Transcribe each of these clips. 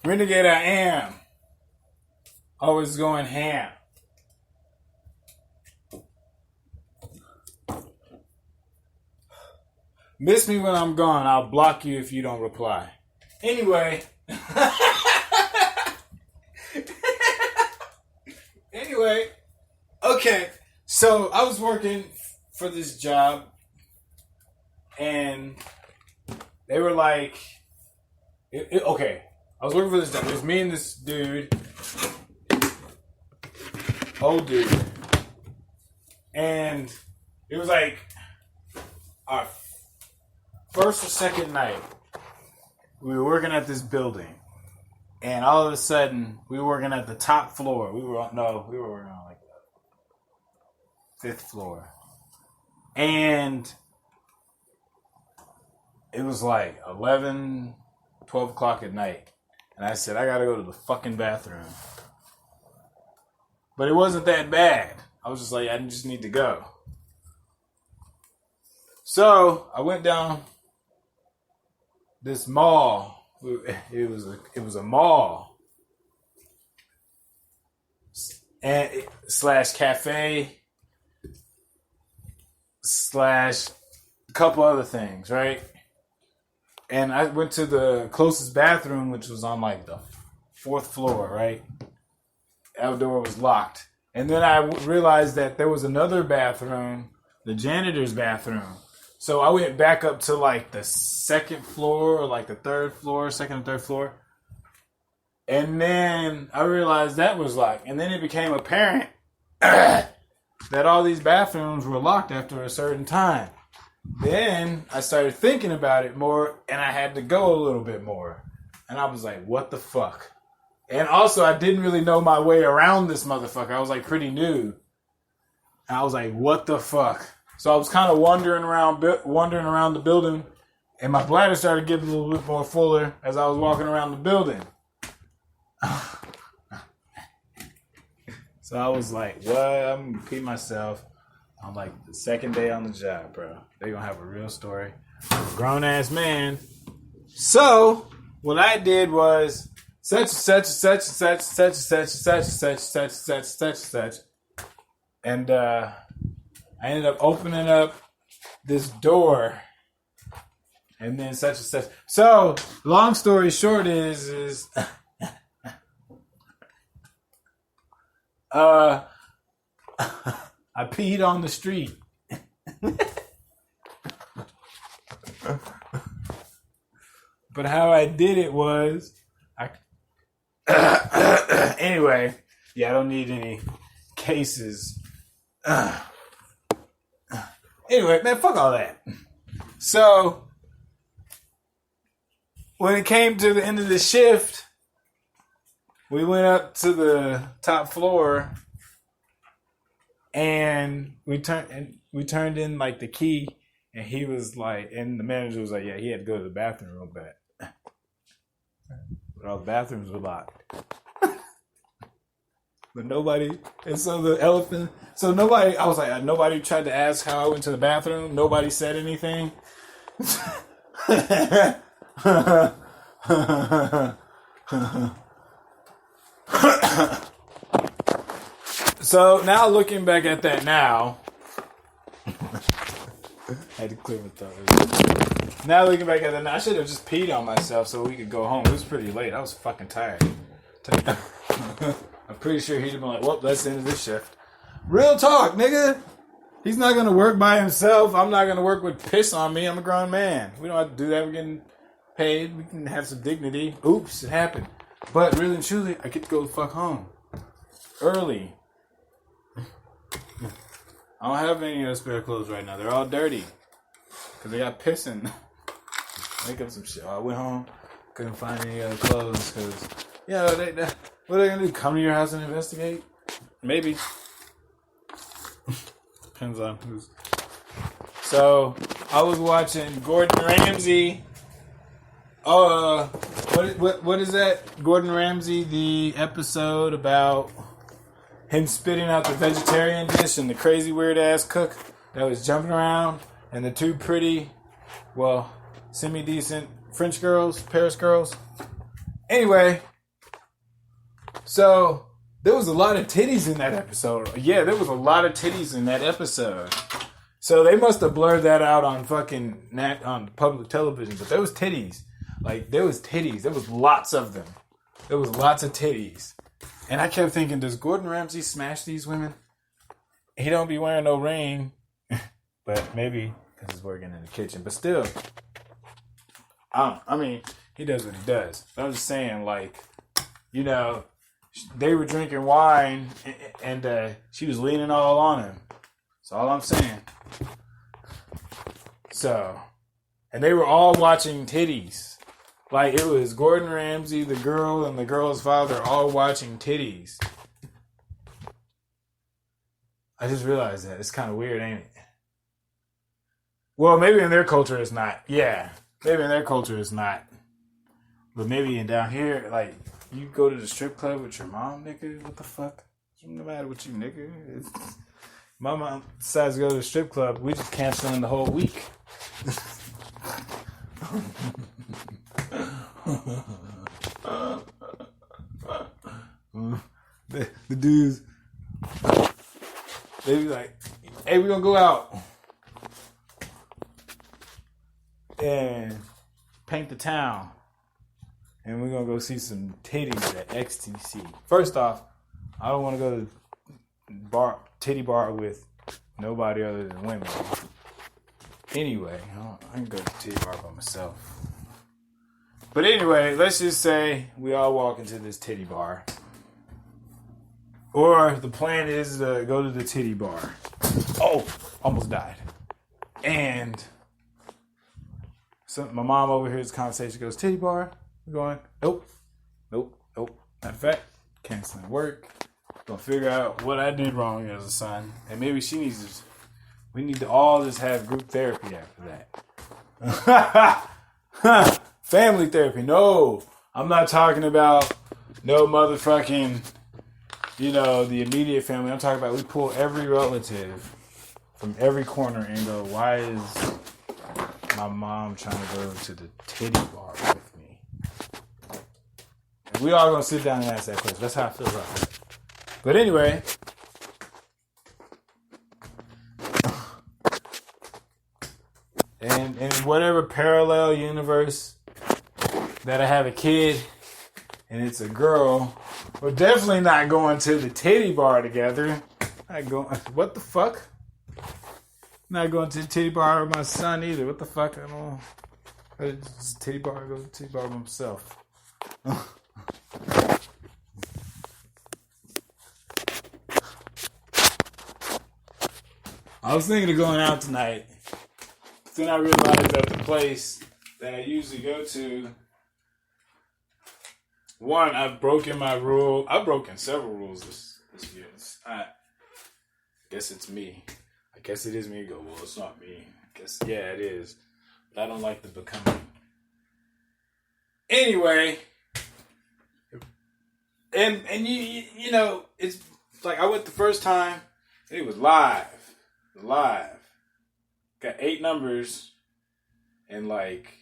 Renegade I am. Always going ham. Miss me when I'm gone. I'll block you if you don't reply. Anyway. Okay. So I was working for this job and they were like, okay. I was working for this job. It was me and this dude. Old dude. And it was like our first or second night. We were working at this building. And all of a sudden, we were working at the top floor. We were working on like the 5th floor. And it was like 11, 12 o'clock at night. And I said, I gotta go to the fucking bathroom. But it wasn't that bad. I was just like, I just need to go. So I went down this mall. It was a mall and / cafe / a couple other things, right? And I went to the closest bathroom, which was on like the 4th floor, right? Outdoor was locked. And then I realized that there was another bathroom, the janitor's bathroom. So I went back up to like the 2nd floor or like the 3rd floor, 2nd and 3rd floor. And then I realized that was locked. And then it became apparent that all these bathrooms were locked after a certain time. Then I started thinking about it more and I had to go a little bit more. And I was like, what the fuck? And also I didn't really know my way around this motherfucker. I was like pretty new. And I was like, what the fuck? So I was kind of wandering around the building, and my bladder started getting a little bit more fuller as I was walking around the building. So I was like, what? I'm going to pee myself on like the 2nd day on the job, bro. They're going to have a real story. I'm a grown-ass man. So what I did was such. And I ended up opening up this door and then such. So, long story short is I peed on the street. But how I did it was anyway, yeah, I don't need any cases. Anyway, man, fuck all that. So, when it came to the end of the shift, we went up to the top floor, and we turned in like the key, and he was like, and the manager was like, yeah, he had to go to the bathroom real bad, but all the bathrooms were locked. But nobody, and so the elephant, so nobody, I was like, nobody tried to ask how I went to the bathroom. Nobody said anything. So now looking back at that now, I had to clear my throat. Now looking back at that now, I should have just peed on myself so we could go home. It was pretty late. I was fucking tired. I'm pretty sure he'd have been like, well, that's the end of this shift. Real talk, nigga. He's not going to work by himself. I'm not going to work with piss on me. I'm a grown man. We don't have to do that. We're getting paid. We can have some dignity. Oops, it happened. But really and truly, I get to go the fuck home. Early. I don't have any other spare clothes right now. They're all dirty. Because they got pissing. Make up some shit. I went home. Couldn't find any other clothes. Because, what are they going to do? Come to your house and investigate? Maybe. Depends on who's. So, I was watching Gordon Ramsay. What is that? Gordon Ramsay, the episode about him spitting out the vegetarian dish and the crazy weird ass cook that was jumping around and the two pretty, semi-decent French girls, Paris girls. Anyway, So there was a lot of titties in that episode. Yeah, there was a lot of titties in that episode. So they must have blurred that out on on public television. But there was titties. Like, there was titties. There was lots of them. There was lots of titties. And I kept thinking, does Gordon Ramsay smash these women? He don't be wearing no ring. But maybe because he's working in the kitchen. But still, I mean, he does what he does. But I'm just saying, like, you know, they were drinking wine and she was leaning all on him. That's all I'm saying. So, and they were all watching titties. Like, it was Gordon Ramsay, the girl, and the girl's father all watching titties. I just realized that. It's kind of weird, ain't it? Well, maybe in their culture it's not. Yeah. Maybe in their culture it's not. But maybe in down here, like, you go to the strip club with your mom, nigga? What the fuck? What's the matter with you, nigga? My mom decides to go to the strip club. We just canceling the whole week. The dudes, they be like, hey, we gonna go out and paint the town. And we're gonna go see some titties at XTC. First off, I don't want to go to titty bar with nobody other than women. Anyway, I can go to titty bar by myself. But anyway, let's just say we all walk into this titty bar. Or the plan is to go to the titty bar. Oh, almost died. And so my mom overhears the conversation, goes, titty bar? We're going, nope. Matter of fact, canceling work. Gonna figure out what I did wrong as a son. And maybe we need to all just have group therapy after that. Family therapy. No, I'm not talking about no motherfucking, the immediate family. I'm talking about we pull every relative from every corner and go, why is my mom trying to go to the titty bar with me? And we all gonna sit down and ask that question. That's how I feel about it. But anyway, and in whatever parallel universe that I have a kid and it's a girl, we're definitely not going to the titty bar together. What the fuck? Not going to the titty bar with my son either. What the fuck? I don't know. I go to the titty bar by myself. I was thinking of going out tonight. Then I realized that the place that I usually go to, one, I've broken my rule. I've broken several rules this year. I guess it's me. I guess it is me. Go, well, it's not me. I guess, yeah, it is. But I don't like the becoming. Anyway, and you know, it's like I went the first time, and it was live. Got 8 numbers in like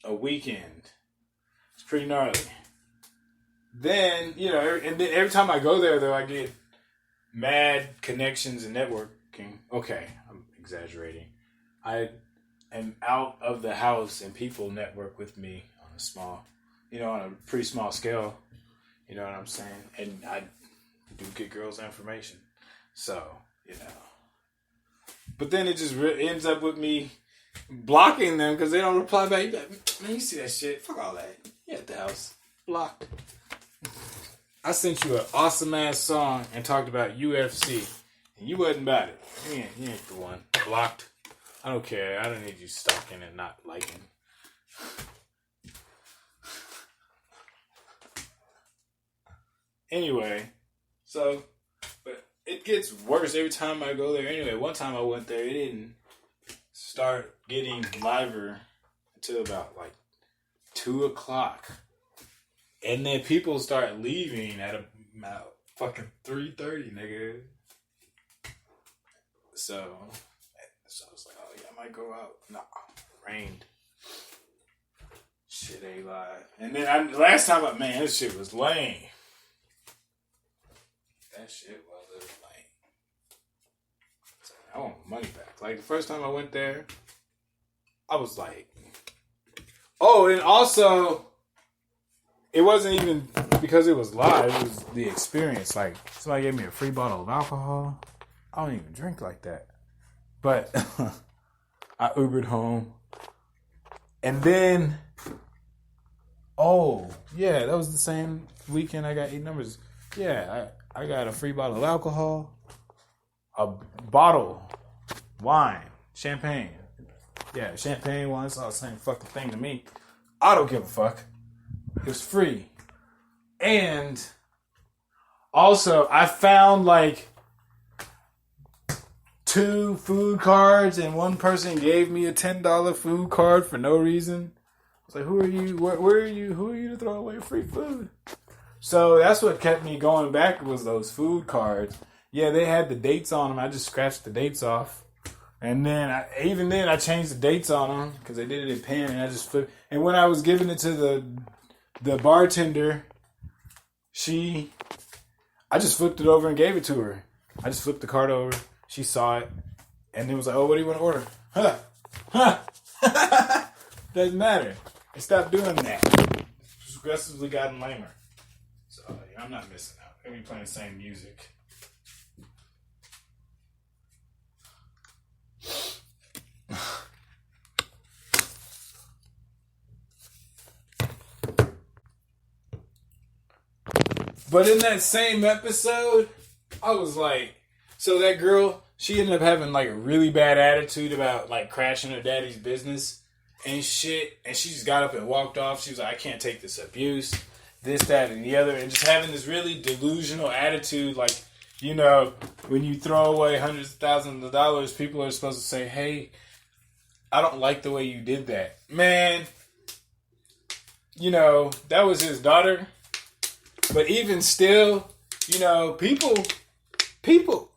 a weekend. It's pretty gnarly. Then, and then every time I go there, though, I get mad connections and networking. Okay, I'm exaggerating. I am out of the house and people network with me on a pretty small scale. You know what I'm saying? And I do get girls' information. So, But then it just ends up with me blocking them because they don't reply back. Man, you see that shit? Fuck all that. You at the house. Blocked. I sent you an awesome ass song and talked about UFC. And you wasn't about it. You ain't the one. Blocked. I don't care. I don't need you stalking and not liking. Anyway, but it gets worse every time I go there. Anyway, one time I went there, it didn't start getting liver until about like 2 o'clock. And then people start leaving at about fucking 3:30, nigga. So I was like, oh yeah, I might go out. Nah, rained. Shit ain't live. And then last time man, this shit was lame. That shit was lame. I want my money back. Like the first time I went there, I was like, oh, and also, it wasn't even because it was live. It was the experience. Like somebody gave me a free bottle of alcohol. I don't even drink like that, but I Ubered home, and then, oh yeah, that was the same weekend I got 8 numbers. Yeah, I got a free bottle of alcohol, a bottle, wine, champagne. Yeah, champagne, wine, it's all the same fucking thing to me. I don't give a fuck. It was free. And also, I found like 2 food cards, and one person gave me a $10 food card for no reason. I was like, who are you? Where are you? Who are you to throw away free food? So that's what kept me going back was those food cards. Yeah, they had the dates on them. I just scratched the dates off. And then, I changed the dates on them because they did it in pen, and I just flipped. And when I was giving it to the bartender, I just flipped it over and gave it to her. I just flipped the card over. She saw it, and it was like, "Oh, what do you want to order?" Doesn't matter. I stopped doing that. It's progressively gotten lamer. So I'm not missing out. They'll be playing the same music. But in that same episode, I was like, so that girl, she ended up having like a really bad attitude about like crashing her daddy's business and shit. And she just got up and walked off. She was like, I can't take this abuse, this, that, and the other. And just having this really delusional attitude. Like, you know, when you throw away hundreds of thousands of dollars, people are supposed to say, hey, I don't like the way you did that. Man, you know, that was his daughter. But even still, you know, people have,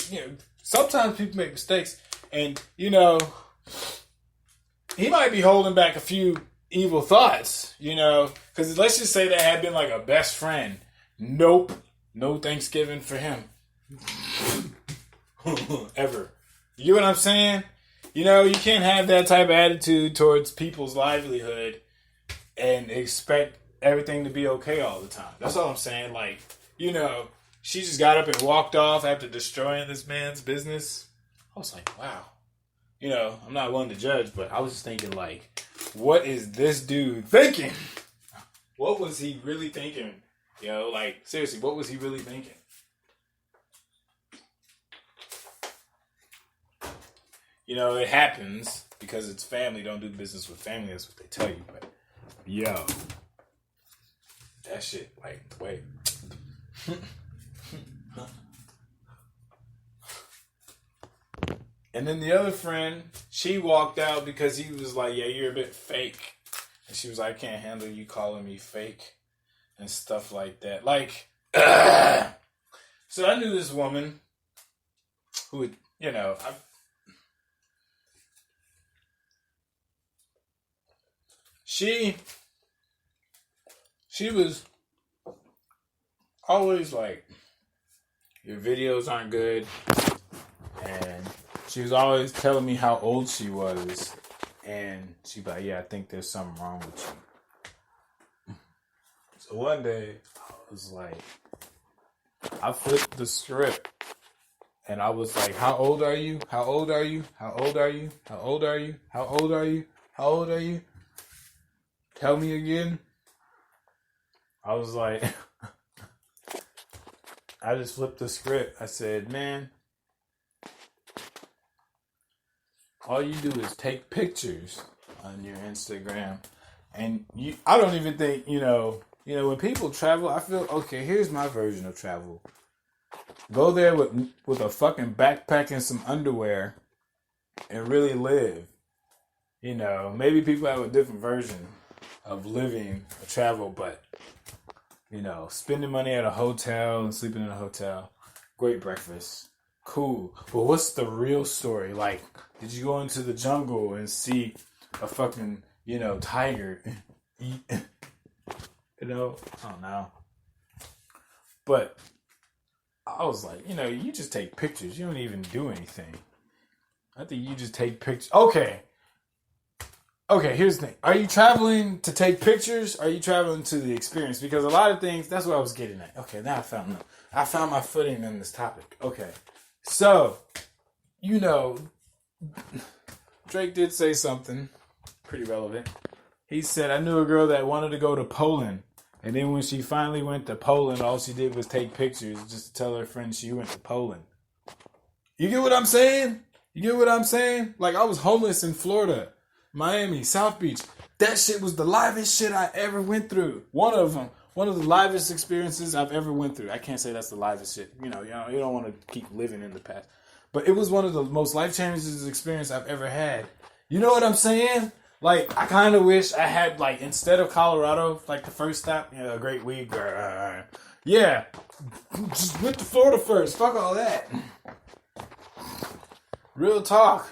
you know, sometimes people make mistakes. And, you know, he might be holding back a few evil thoughts, you know. Because let's just say that had been like a best friend. Nope. No Thanksgiving for him. Ever. You know what I'm saying? You know, you can't have that type of attitude towards people's livelihood and expect everything to be okay all the time. That's all I'm saying. Like, you know, she just got up and walked off after destroying this man's business. I was like, wow. You know, I'm not one to judge, but I was just thinking, like, what is this dude thinking? What was he really thinking? You know, like, seriously, what was he really thinking? You know, it happens because it's family. Don't do business with family. That's what they tell you. But, yo, that shit, like, wait. And then the other friend, she walked out because he was like, yeah, you're a bit fake. And she was like, I can't handle you calling me fake and stuff like that. Like, so I knew this woman who would, you know, she was always like, your videos aren't good. And she was always telling me how old she was. And she'd be like, yeah, I think there's something wrong with you. So one day, I was like, I flipped the script. And I was like, how old are you? How old are you? How old are you? How old are you? How old are you? How old are you? Tell me again. I was like, I just flipped the script. I said, man, all you do is take pictures on your Instagram. And I don't even think, you know, when people travel, I feel, okay, here's my version of travel. Go there with a fucking backpack and some underwear and really live. You know, maybe people have a different version of living or travel, but, you know, spending money at a hotel and sleeping in a hotel, great breakfast, cool. But what's the real story? Like, did you go into the jungle and see a fucking tiger. I don't know. But I was like, you just take pictures. You don't even do anything. I think you just take pictures. Okay, here's the thing. Are you traveling to take pictures? Or are you traveling to the experience? Because a lot of things, that's what I was getting at. Okay, now I found my footing in this topic. Okay, so, Drake did say something pretty relevant. He said, I knew a girl that wanted to go to Poland. And then when she finally went to Poland, all she did was take pictures just to tell her friends she went to Poland. You get what I'm saying? Like, I was homeless in Florida, Miami, South Beach. That shit was the livest shit I ever went through. One of them. One of the livest experiences I've ever went through. I can't say that's the livest shit. You don't want to keep living in the past. But it was one of the most life-changing experiences I've ever had. You know what I'm saying? Like, I kind of wish I had, like, instead of Colorado, like, the first stop, a great week. Yeah. Just went to Florida first. Fuck all that. Real talk.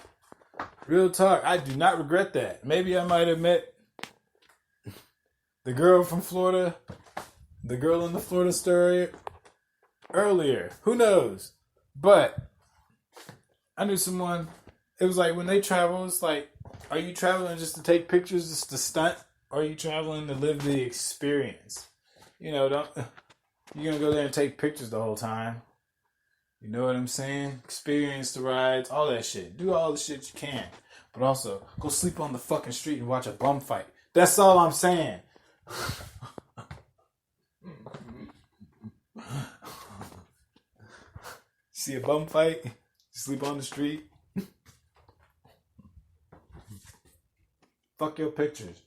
I do not regret that. Maybe I might have met the girl from Florida, the girl in the Florida story earlier. Who knows? But I knew someone, it was like when they travel, it's like, are you traveling just to take pictures, just to stunt? Or are you traveling to live the experience? You're going to go there and take pictures the whole time. You know what I'm saying? Experience the rides, all that shit. Do all the shit you can. But also, go sleep on the fucking street and watch a bum fight. That's all I'm saying. See a bum fight? Sleep on the street? Fuck your pictures.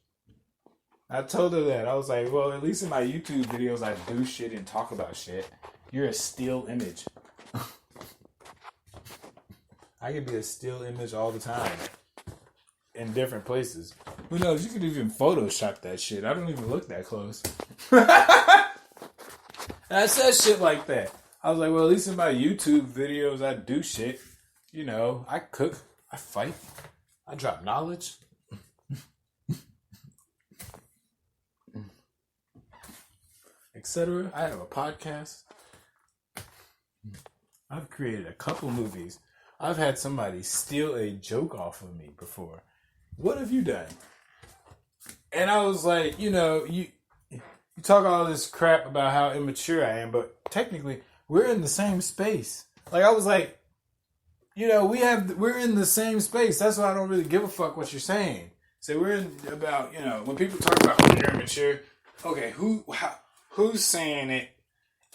I told her that. I was like, well, at least in my YouTube videos, I do shit and talk about shit. You're a still image. I could be a still image all the time. In different places. Who knows? You could even Photoshop that shit. I don't even look that close. And I said shit like that. I was like, well, at least in my YouTube videos, I do shit. I cook. I fight. I drop knowledge. Etc. I have a podcast. I've created a couple movies. I've had somebody steal a joke off of me before. What have you done? And I was like, you talk all this crap about how immature I am, but technically we're in the same space. Like, I was like, we're in the same space. That's why I don't really give a fuck what you're saying. So we're in about, when people talk about you're immature, okay, who's saying it,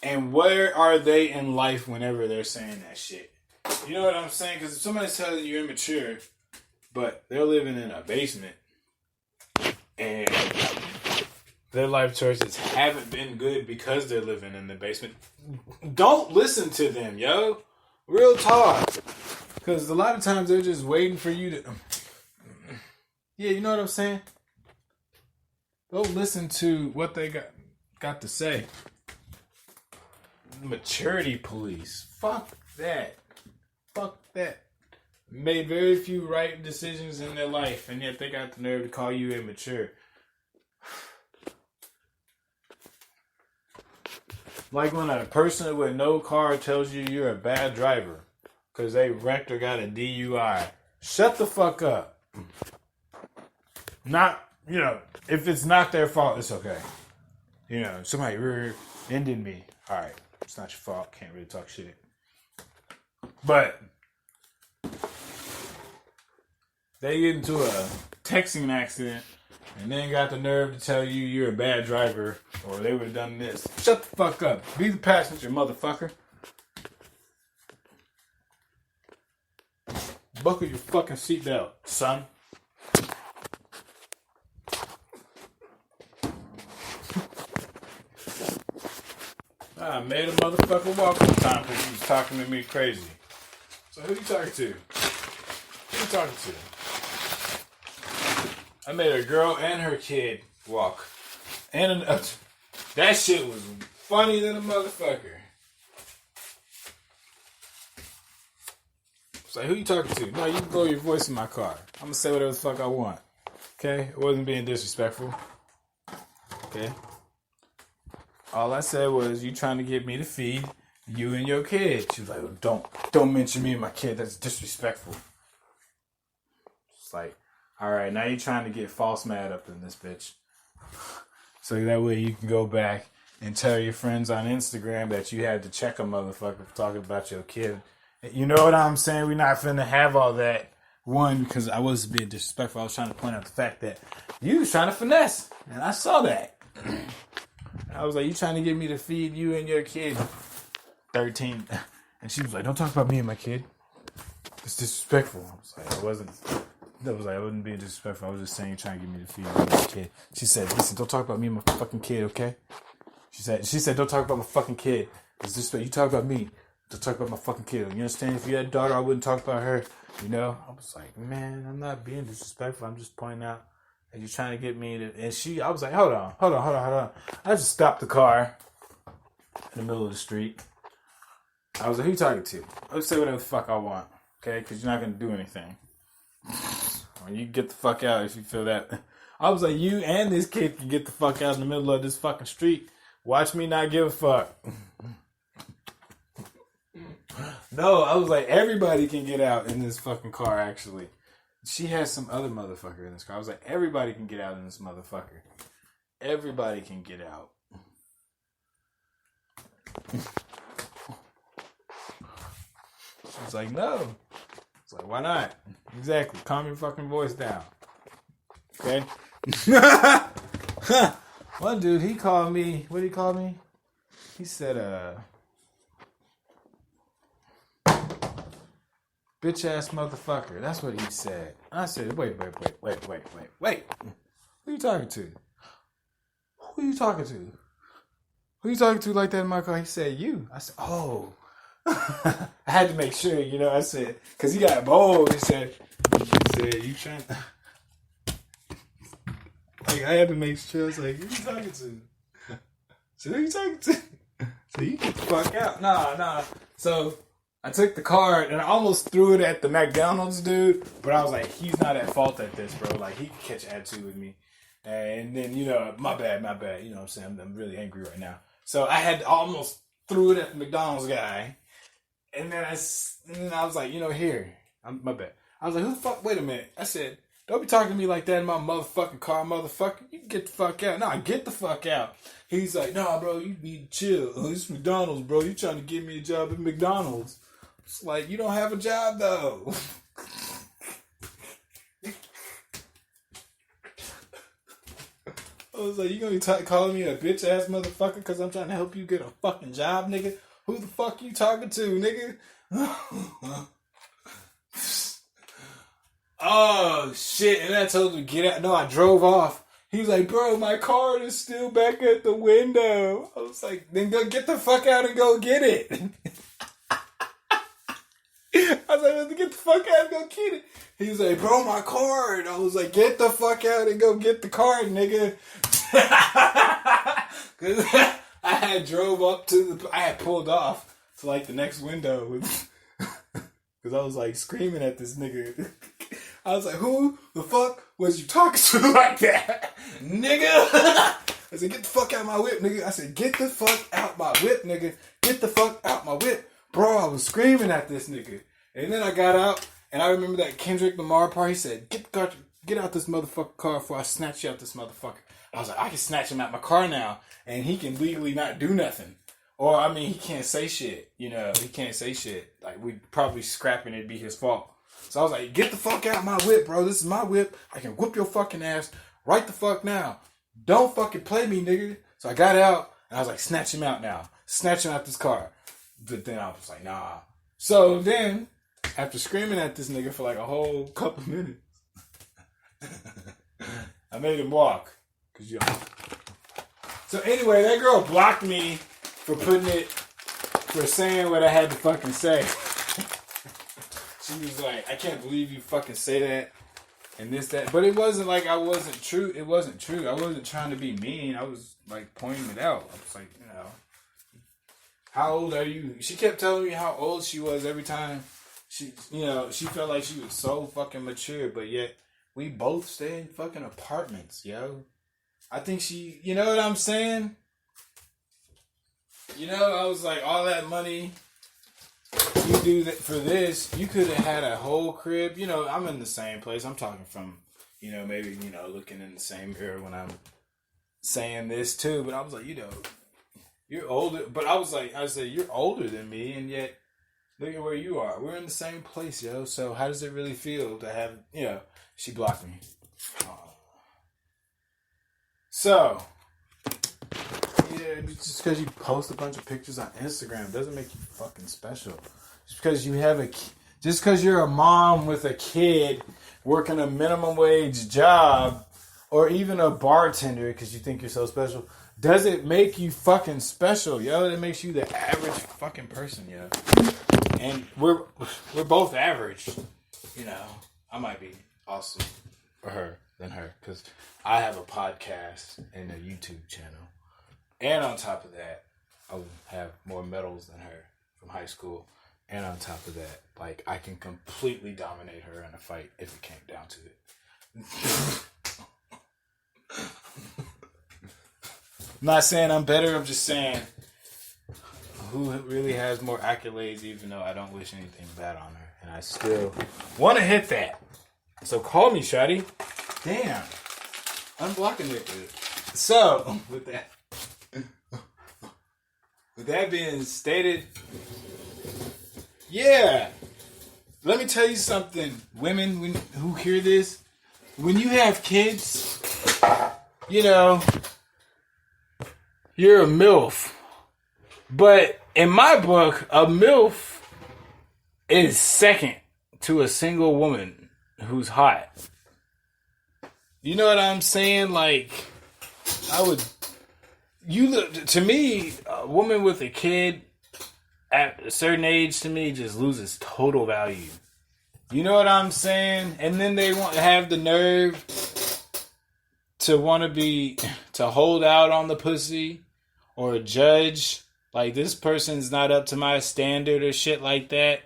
and where are they in life whenever they're saying that shit? You know what I'm saying? Because if somebody's telling you you're immature, but they're living in a basement, and their life choices haven't been good because they're living in the basement, don't listen to them, yo. Real talk. Because a lot of times they're just waiting for you to... Yeah, you know what I'm saying? Don't listen to what they got to say. Maturity police. Fuck that. Made very few right decisions in their life, and yet they got the nerve to call you immature. Like when a person with no car tells you you're a bad driver because they wrecked or got a DUI. Shut the fuck up. Not, if it's not their fault, it's okay. Somebody rear-ended me. Alright, it's not your fault. Can't really talk shit. But they get into a texting accident and then got the nerve to tell you you're a bad driver or they would have done this. Shut the fuck up. Be the passenger, motherfucker. Buckle your fucking seatbelt, son. I made a motherfucker walk one time because he was talking to me crazy. So who you talking to? Who you talking to? I made a girl and her kid walk. And that shit was funny than a motherfucker. So who you talking to? No, you can blow your voice in my car. I'm gonna say whatever the fuck I want. Okay? It wasn't being disrespectful. Okay? All I said was, you trying to get me to feed you and your kid. She was like, oh, don't mention me and my kid. That's disrespectful. It's like, all right, now you're trying to get false mad up in this bitch. So that way you can go back and tell your friends on Instagram that you had to check a motherfucker for talking about your kid. You know what I'm saying? We're not finna have all that. One, because I was being disrespectful. I was trying to point out the fact that you was trying to finesse. And I saw that. I was like, you trying to get me to feed you and your kid. 13. And she was like, don't talk about me and my kid. It's disrespectful. I was like, I wasn't being disrespectful. I was just saying you're trying to get me to feed you and my kid. She said, listen, don't talk about me and my fucking kid, okay? She said, don't talk about my fucking kid. It's disrespectful. You talk about me. Don't talk about my fucking kid. You understand? If you had a daughter, I wouldn't talk about her. You know? I was like, man, I'm not being disrespectful. I'm just pointing out that you're trying to get me to... And I was like, hold on. I just stopped the car in the middle of the street. I was like, who you talking to? I'll say whatever the fuck I want. Okay? Because you're not going to do anything. Or you get the fuck out if you feel that. I was like, you and this kid can get the fuck out in the middle of this fucking street. Watch me not give a fuck. No, I was like, everybody can get out in this fucking car, actually. She has some other motherfucker in this car. I was like, everybody can get out in this motherfucker. Everybody can get out. She was like, no. I was like, why not? Exactly. Calm your fucking voice down. Okay? One dude, he called me. What did he call me? He said, bitch ass motherfucker. That's what he said. I said, wait. Who you talking to? Who you talking to? Who you talking to like that in my car? He said, you. I said, oh. I had to make sure, you know. I said, because he got bold. He said, you trying to... Like, I had to make sure. I was like, who you talking to? So who you talking to? So you get the fuck out. Nah. So I took the card and I almost threw it at the McDonald's dude, but I was like, he's not at fault at this, bro. Like, he can catch attitude with me. And then, you know, my bad. You know what I'm saying? I'm really angry right now. So I had almost threw it at the McDonald's guy. And then I was like, you know, here. My bad. I was like, who the fuck? Wait a minute. I said, don't be talking to me like that in my motherfucking car, motherfucker. You can get the fuck out. Nah, get the fuck out. He's like, nah, bro, you need to chill. It's McDonald's, bro. You trying to give me a job at McDonald's. It's like, you don't have a job, though. I was like, you gonna be calling me a bitch ass motherfucker because I'm trying to help you get a fucking job, nigga? Who the fuck you talking to, nigga? Oh, shit. And I told him to get out. No, I drove off. He was like, bro, my card is still back at the window. I was like, then go get the fuck out and go get it. I was like, let's get the fuck out and go get it. He was like, bro, my card. I was like, get the fuck out and go get the card, nigga. Because I had drove up I had pulled off to like the next window because I was like screaming at this nigga. I was like, who the fuck was you talking to like that, nigga? I said, get the fuck out my whip, nigga. I said, get the fuck out my whip, nigga. Get the fuck out my whip. Bro, I was screaming at this nigga. And then I got out, and I remember that Kendrick Lamar part. He said, get out this motherfucking car before I snatch you out this motherfucker. I was like, I can snatch him out my car now, and he can legally not do nothing. Or, I mean, he can't say shit. You know, he can't say shit. Like, we'd probably scrap and it'd be his fault. So I was like, get the fuck out my whip, bro. This is my whip. I can whoop your fucking ass right the fuck now. Don't fucking play me, nigga. So I got out, and I was like, snatch him out now. Snatch him out this car. But then I was like, nah. So then, after screaming at this nigga for like a whole couple minutes, I made him walk. So anyway, that girl blocked me for saying what I had to fucking say. She was like, I can't believe you fucking say that and this, that. But it wasn't like I wasn't true. It wasn't true. I wasn't trying to be mean. I was like pointing it out. I was like, you know, how old are you? She kept telling me how old she was every time. She, you know, she felt like she was so fucking mature, but yet We both stay in fucking apartments, yo. I think she, you know what I'm saying? You know, I was like, all that money you do that for this, you could have had a whole crib. You know, I'm in the same place. I'm talking from, you know, maybe, you know, looking in the same mirror when I'm saying this too. But I was like, you know, you're older. But I said, you're older than me, and yet look at where you are. We're in the same place, yo. So how does it really feel to have, you know, she blocked me. So, yeah, just because you post a bunch of pictures on Instagram doesn't make you fucking special. Just because you have just because you're a mom with a kid working a minimum wage job, or even a bartender because you think you're so special, doesn't make you fucking special, yo. It makes you the average fucking person, yo. And we're both average, you know. I might be awesome for her than her because I have a podcast and a YouTube channel. And on top of that, I have more medals than her from high school. And on top of that, like, I can completely dominate her in a fight if it came down to it. I'm not saying I'm better. I'm just saying who really has more accolades, even though I don't wish anything bad on her. And I still want to hit that. So call me, shawty. Damn. Unblocking it. So, with that being stated, yeah. Let me tell you something, women who hear this. When you have kids, you know, you're a MILF. But in my book, a MILF is second to a single woman who's hot. You know what I'm saying? Like, to me, a woman with a kid at a certain age, to me, just loses total value. You know what I'm saying? And then they want to have the nerve to hold out on the pussy or judge, like, this person's not up to my standard or shit like that.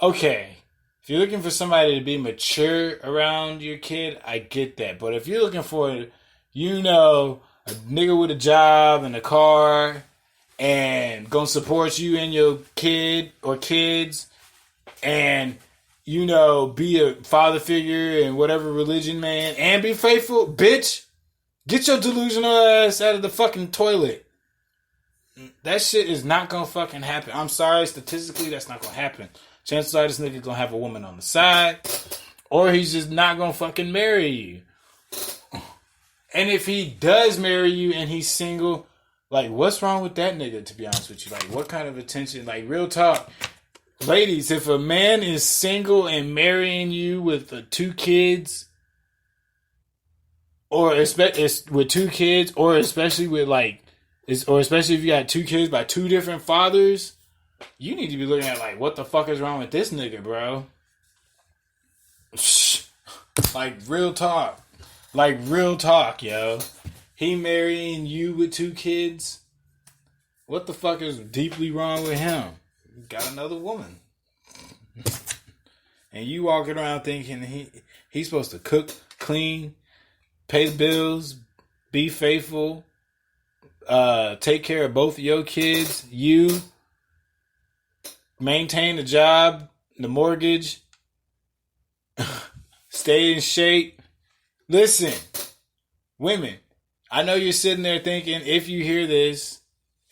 Okay, if you're looking for somebody to be mature around your kid, I get that. But if you're looking for, you know, a nigga with a job and a car and gonna support you and your kid or kids and, you know, be a father figure in whatever religion, man, and be faithful, bitch, get your delusional ass out of the fucking toilet. That shit is not gonna fucking happen. I'm sorry, statistically, that's not gonna happen. Chances are this nigga gonna have a woman on the side, or he's just not gonna fucking marry you. And if he does marry you and he's single, like, what's wrong with that nigga, to be honest with you? Like, what kind of attention? Like, real talk. Ladies, if a man is single and marrying you with 2 kids, or with 2 kids, or especially with, like, or especially if you got 2 kids by 2 different fathers, you need to be looking at, like, what the fuck is wrong with this nigga, bro? Like, real talk. Like, real talk, yo. He marrying you with 2 kids? What the fuck is deeply wrong with him? Got another woman. And you walking around thinking he's supposed to cook, clean, pay the bills, be faithful, take care of both of your kids, you maintain the job, the mortgage, stay in shape. Listen, women, I know you're sitting there thinking, if you hear this,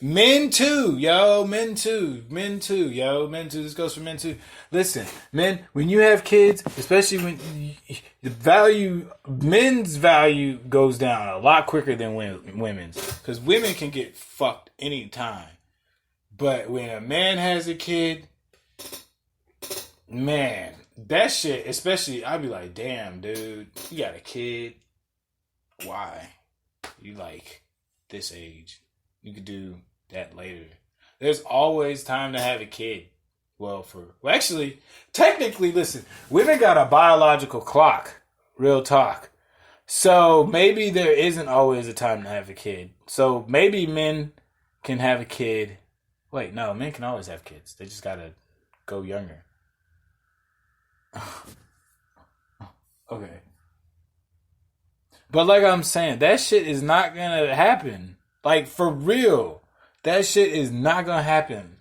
men too, yo, men too, this goes for men too. Listen, men, when you have kids, especially when men's value goes down a lot quicker than women's, because women can get fucked anytime. But when a man has a kid, man, that shit, especially, I'd be like, damn, dude, you got a kid. Why? You like this age. You could do that later. There's always time to have a kid. Well, actually, technically, listen, women got a biological clock. Real talk. So maybe there isn't always a time to have a kid. So maybe men can have a kid. Wait, no, men can always have kids. They just gotta go younger. Okay. But like I'm saying, that shit is not gonna happen. Like, for real. That shit is not gonna happen.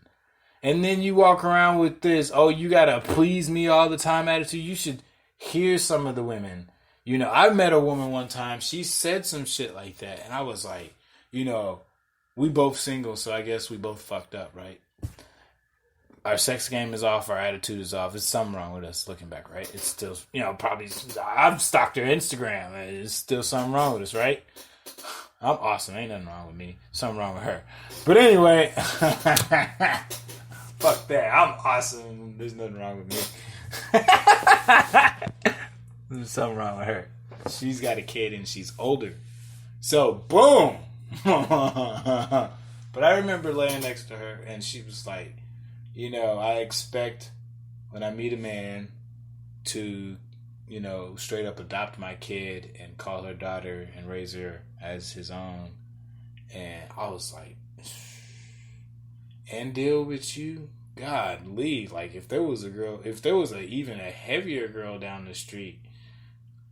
And then you walk around with this, oh, you gotta please me all the time attitude. You should hear some of the women. You know, I met a woman one time. She said some shit like that. And I was like, you know, we both single, so I guess we both fucked up, right? Our sex game is off. Our attitude is off. There's something wrong with us looking back, right? It's still, you know, probably, I've stalked her Instagram. There's still something wrong with us, right? I'm awesome. Ain't nothing wrong with me. Something wrong with her. But anyway, fuck that. I'm awesome. There's nothing wrong with me. There's something wrong with her. She's got a kid and she's older. So, boom. But I remember laying next to her and she was like, you know, I expect when I meet a man to, you know, straight up adopt my kid and call her daughter and raise her as his own. And I was like, and deal with you? God, leave. Like, if there was a girl, if there was even a heavier girl down the street,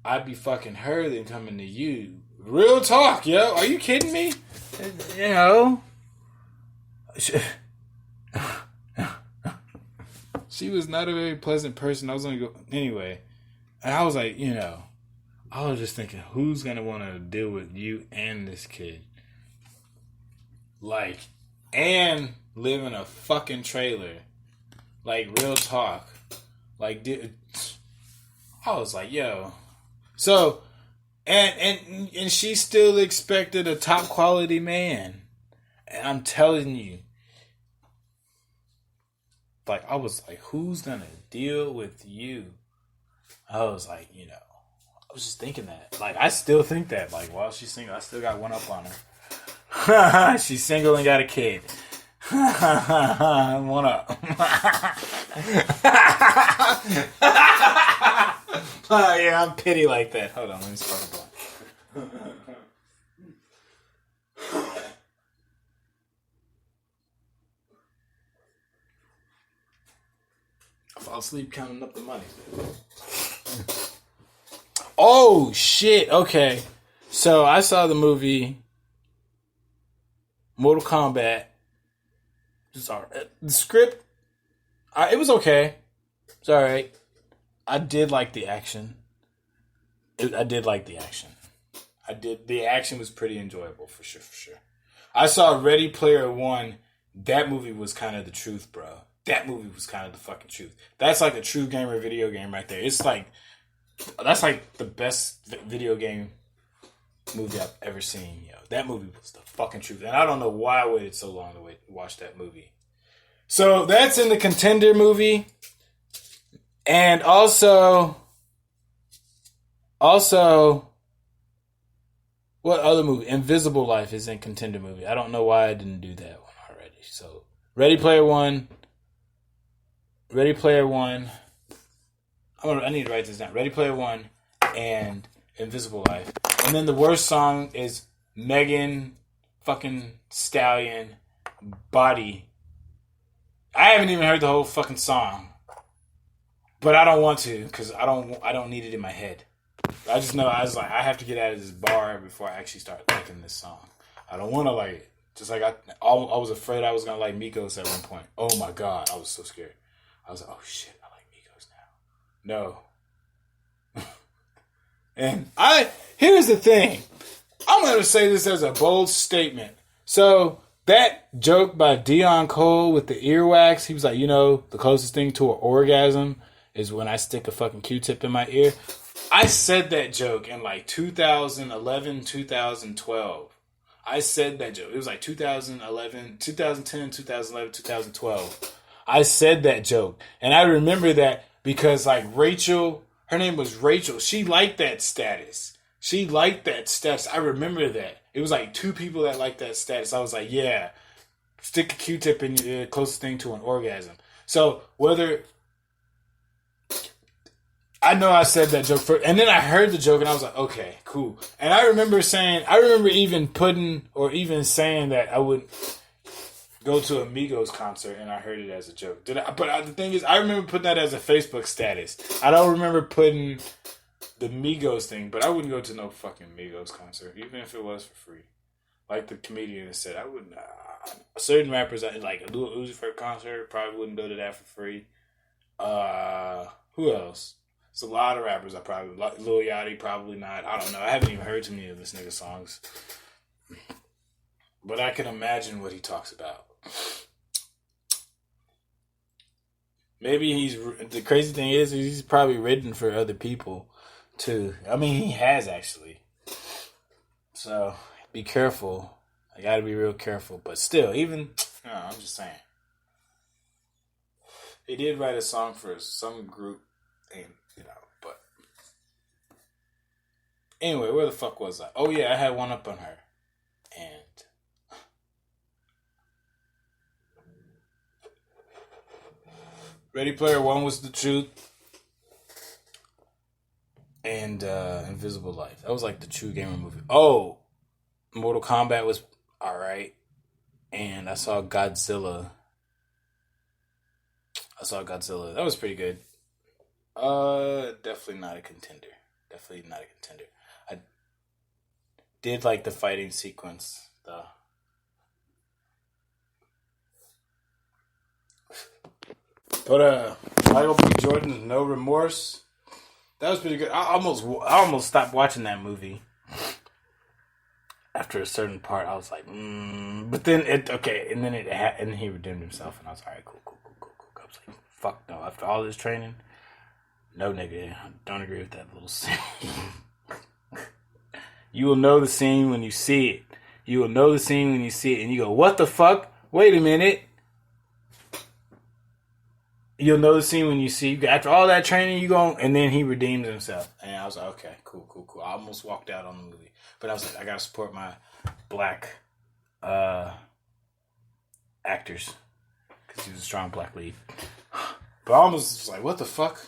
I'd be fucking her than coming to you. Real talk, yo. Are you kidding me? You know. She was not a very pleasant person. I was going to go... Anyway. And I was like, you know, I was just thinking, who's going to want to deal with you and this kid? Like, and live in a fucking trailer. Like, real talk. Like, I was like, yo. So, and she still expected a top quality man. And I'm telling you, like, I was like, who's gonna deal with you? I was like, you know, I was just thinking that. Like, I still think that. Like, while she's single, I still got one up on her. She's single and got a kid. One up. Yeah, I'm pity like that. Hold on, let me spark a blunt. I fall asleep counting up the money. Oh, shit. Okay. So, I saw the movie Mortal Kombat. Sorry. The script, it was okay. It's alright. I did like the action. The action was pretty enjoyable, for sure. I saw Ready Player One. That movie was kind of the truth, bro. That movie was kind of the fucking truth. That's like a true gamer video game right there. It's like, that's like the best video game movie I've ever seen, yo. That movie was the fucking truth. And I don't know why I waited so long to watch that movie. So that's in the Contender movie. And also, what other movie? Invisible Life is in Contender movie. I don't know why I didn't do that one already. So, Ready Player One. I need to write this down. Ready Player One and Invisible Life. And then the worst song is Megan fucking Stallion Body. I haven't even heard the whole fucking song. But I don't want to, because I don't need it in my head. I just know, I was like, I have to get out of this bar before I actually start liking this song. I don't want to like it. Just like I was afraid I was going to like Migos at one point. Oh my God, I was so scared. I was like, oh shit, I like Migos now. No. And here's the thing. I'm going to say this as a bold statement. So, that joke by Dion Cole with the earwax, he was like, you know, the closest thing to an orgasm is when I stick a fucking Q-tip in my ear. I said that joke in like 2011, 2012. I said that joke. It was like 2011, 2010, 2011, 2012. I said that joke. And I remember that because like Rachel, her name was Rachel. She liked that status. I remember that. It was like two people that liked that status. I was like, yeah, stick a Q-tip in your ear, closest thing to an orgasm. So whether... I know I said that joke first, and then I heard the joke, and I was like, okay, cool. And I remember even saying that I would go to a Migos concert, and I heard it as a joke. But the thing is, I remember putting that as a Facebook status. I don't remember putting the Migos thing, but I wouldn't go to no fucking Migos concert, even if it was for free. Like the comedian said, I wouldn't. Certain rappers, like a Lil Uzi Vert concert, probably wouldn't go to that for free. Who else? It's a lot of rappers. I probably Lil Yachty, probably not. I don't know. I haven't even heard too many of this nigga's songs, but I can imagine what he talks about. Maybe the crazy thing is he's probably written for other people too. I mean, he has actually. So be careful. I gotta be real careful. But still, even I'm just saying. He did write a song for some group, and but anyway, where the fuck was I? Oh yeah, I had one up on her, and Ready Player One was the truth, and Invisible Life. That was like the true gamer movie. Oh, Mortal Kombat was alright, and I saw Godzilla. That was pretty good. Definitely not a contender. I did like the fighting sequence, though. But Michael B. Jordan's No Remorse, that was pretty good. I almost stopped watching that movie after a certain part. I was like, but then and he redeemed himself, and I was like, all right, cool. I was like, fuck no. After all this training, no nigga, I don't agree with that little scene. You will know the scene when you see it. And you go, what the fuck? Wait a minute. You'll know the scene when you see, after all that training, you go, and then he redeems himself. And I was like, okay, cool. I almost walked out on the movie. But I was like, I gotta support my black actors. Because he was a strong black lead. But I almost was like, what the fuck?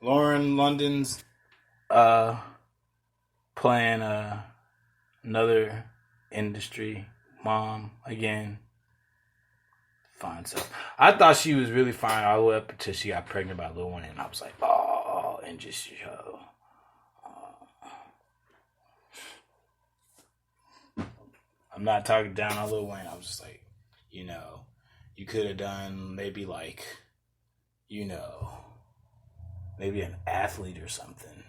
Lauren London's playing another industry mom again. Fine self. I thought she was really fine all the way up until she got pregnant by Lil Wayne, and I was like, oh, and just I'm not talking down on Lil Wayne. I was just like, you could have done maybe like, maybe an athlete or something.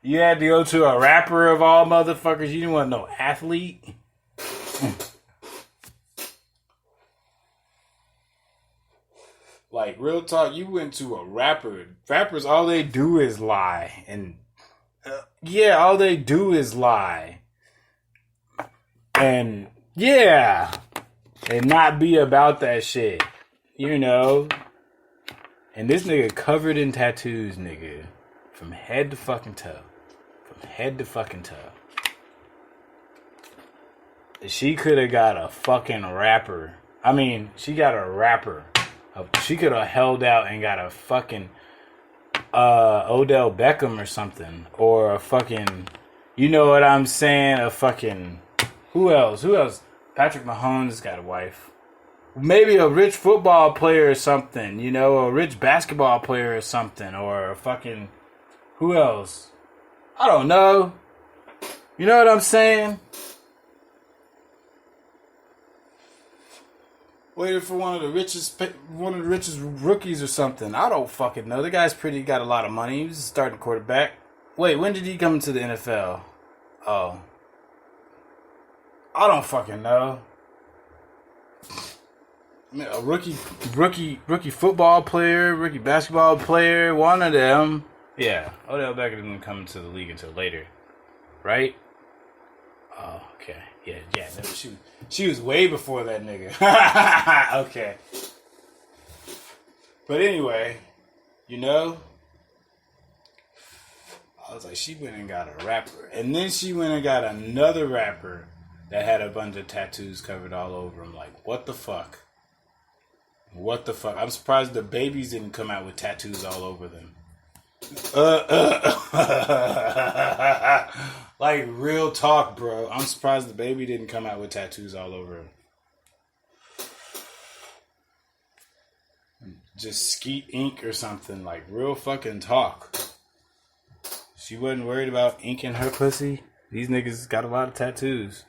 You had to go to a rapper of all motherfuckers. You didn't want no athlete. Like, real talk, you went to a rapper. Rappers, all they do is lie. And, all they do is lie. And, and not be about that shit. And this nigga covered in tattoos, nigga. From head to fucking toe. She could have got a fucking rapper. She got a rapper. She could have held out and got a fucking Odell Beckham or something. Or a fucking, you know what I'm saying? A fucking, who else? Patrick Mahomes got a wife. Maybe a rich football player or something. A rich basketball player or something. Or a fucking, who else? I don't know. You know what I'm saying? Waiting for one of the richest rookies or something. I don't fucking know. The guy's got a lot of money. He was a starting quarterback. Wait, when did he come to the NFL? Oh. I don't fucking know. A rookie football player, rookie basketball player, one of them. Yeah, Odell Beckham didn't come to the league until later, right? Oh, okay. Yeah. No, she was way before that nigga. Okay. But anyway, I was like, she went and got a rapper. And then she went and got another rapper that had a bunch of tattoos covered all over him. Like, what the fuck? I'm surprised the babies didn't come out with tattoos all over them. Like, real talk, bro. I'm surprised the baby didn't come out with tattoos all over him. Just Skeet ink or something. Like, real fucking talk. She wasn't worried about inking her pussy. These niggas got a lot of tattoos.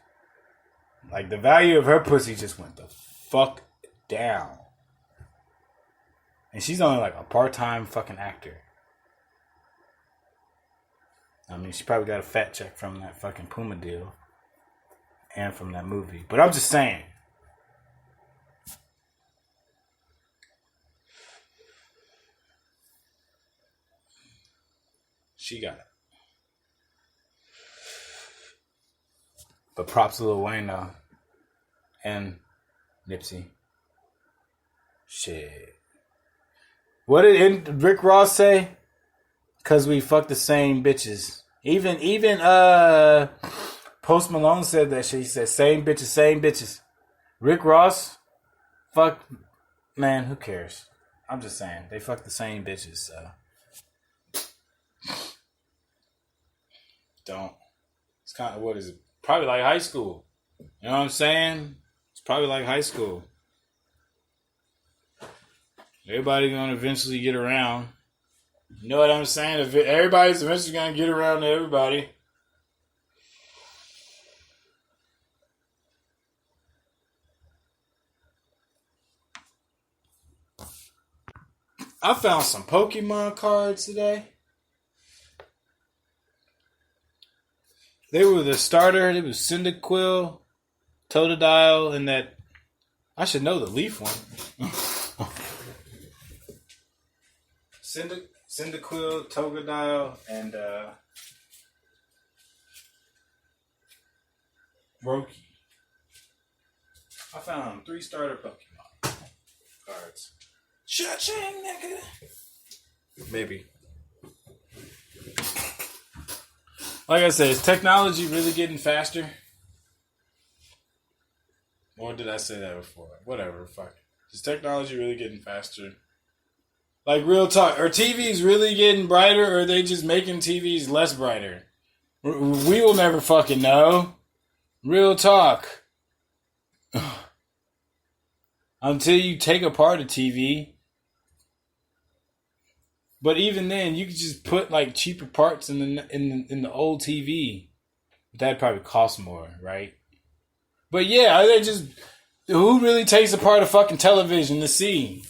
Like, the value of her pussy just went the fuck down. And she's only like a part-time fucking actor. I mean, she probably got a fat check from that fucking Puma deal. And from that movie. But I'm just saying. She got it. But props to Lil Wayne though. And Nipsey. Shit. What did Rick Ross say? Cause we fuck the same bitches. Even Post Malone said that shit. He said same bitches. Rick Ross, fuck, man, who cares? I'm just saying they fuck the same bitches. So don't. It's kind of, what is it? Probably like high school. You know what I'm saying? It's probably like high school. Everybody gonna eventually get around. You know what I'm saying? Everybody's eventually gonna get around to everybody. I found some Pokemon cards today. They were the starter. It was Cyndaquil, Totodile, and that... I should know the leaf one. Cyndaquil, Totodile, and Roki. I found 3 starter Pokemon cards. Cha-ching, nigga. Maybe. Like I said, is technology really getting faster? Or did I say that before? Whatever, fuck. Is technology really getting faster? Like, real talk. Are TVs really getting brighter, or are they just making TVs less brighter? We will never fucking know. Real talk. Until you take apart a TV. But even then, you could just put like cheaper parts in the old TV. That'd probably cost more, right? But yeah, they just, who really takes apart a fucking television to see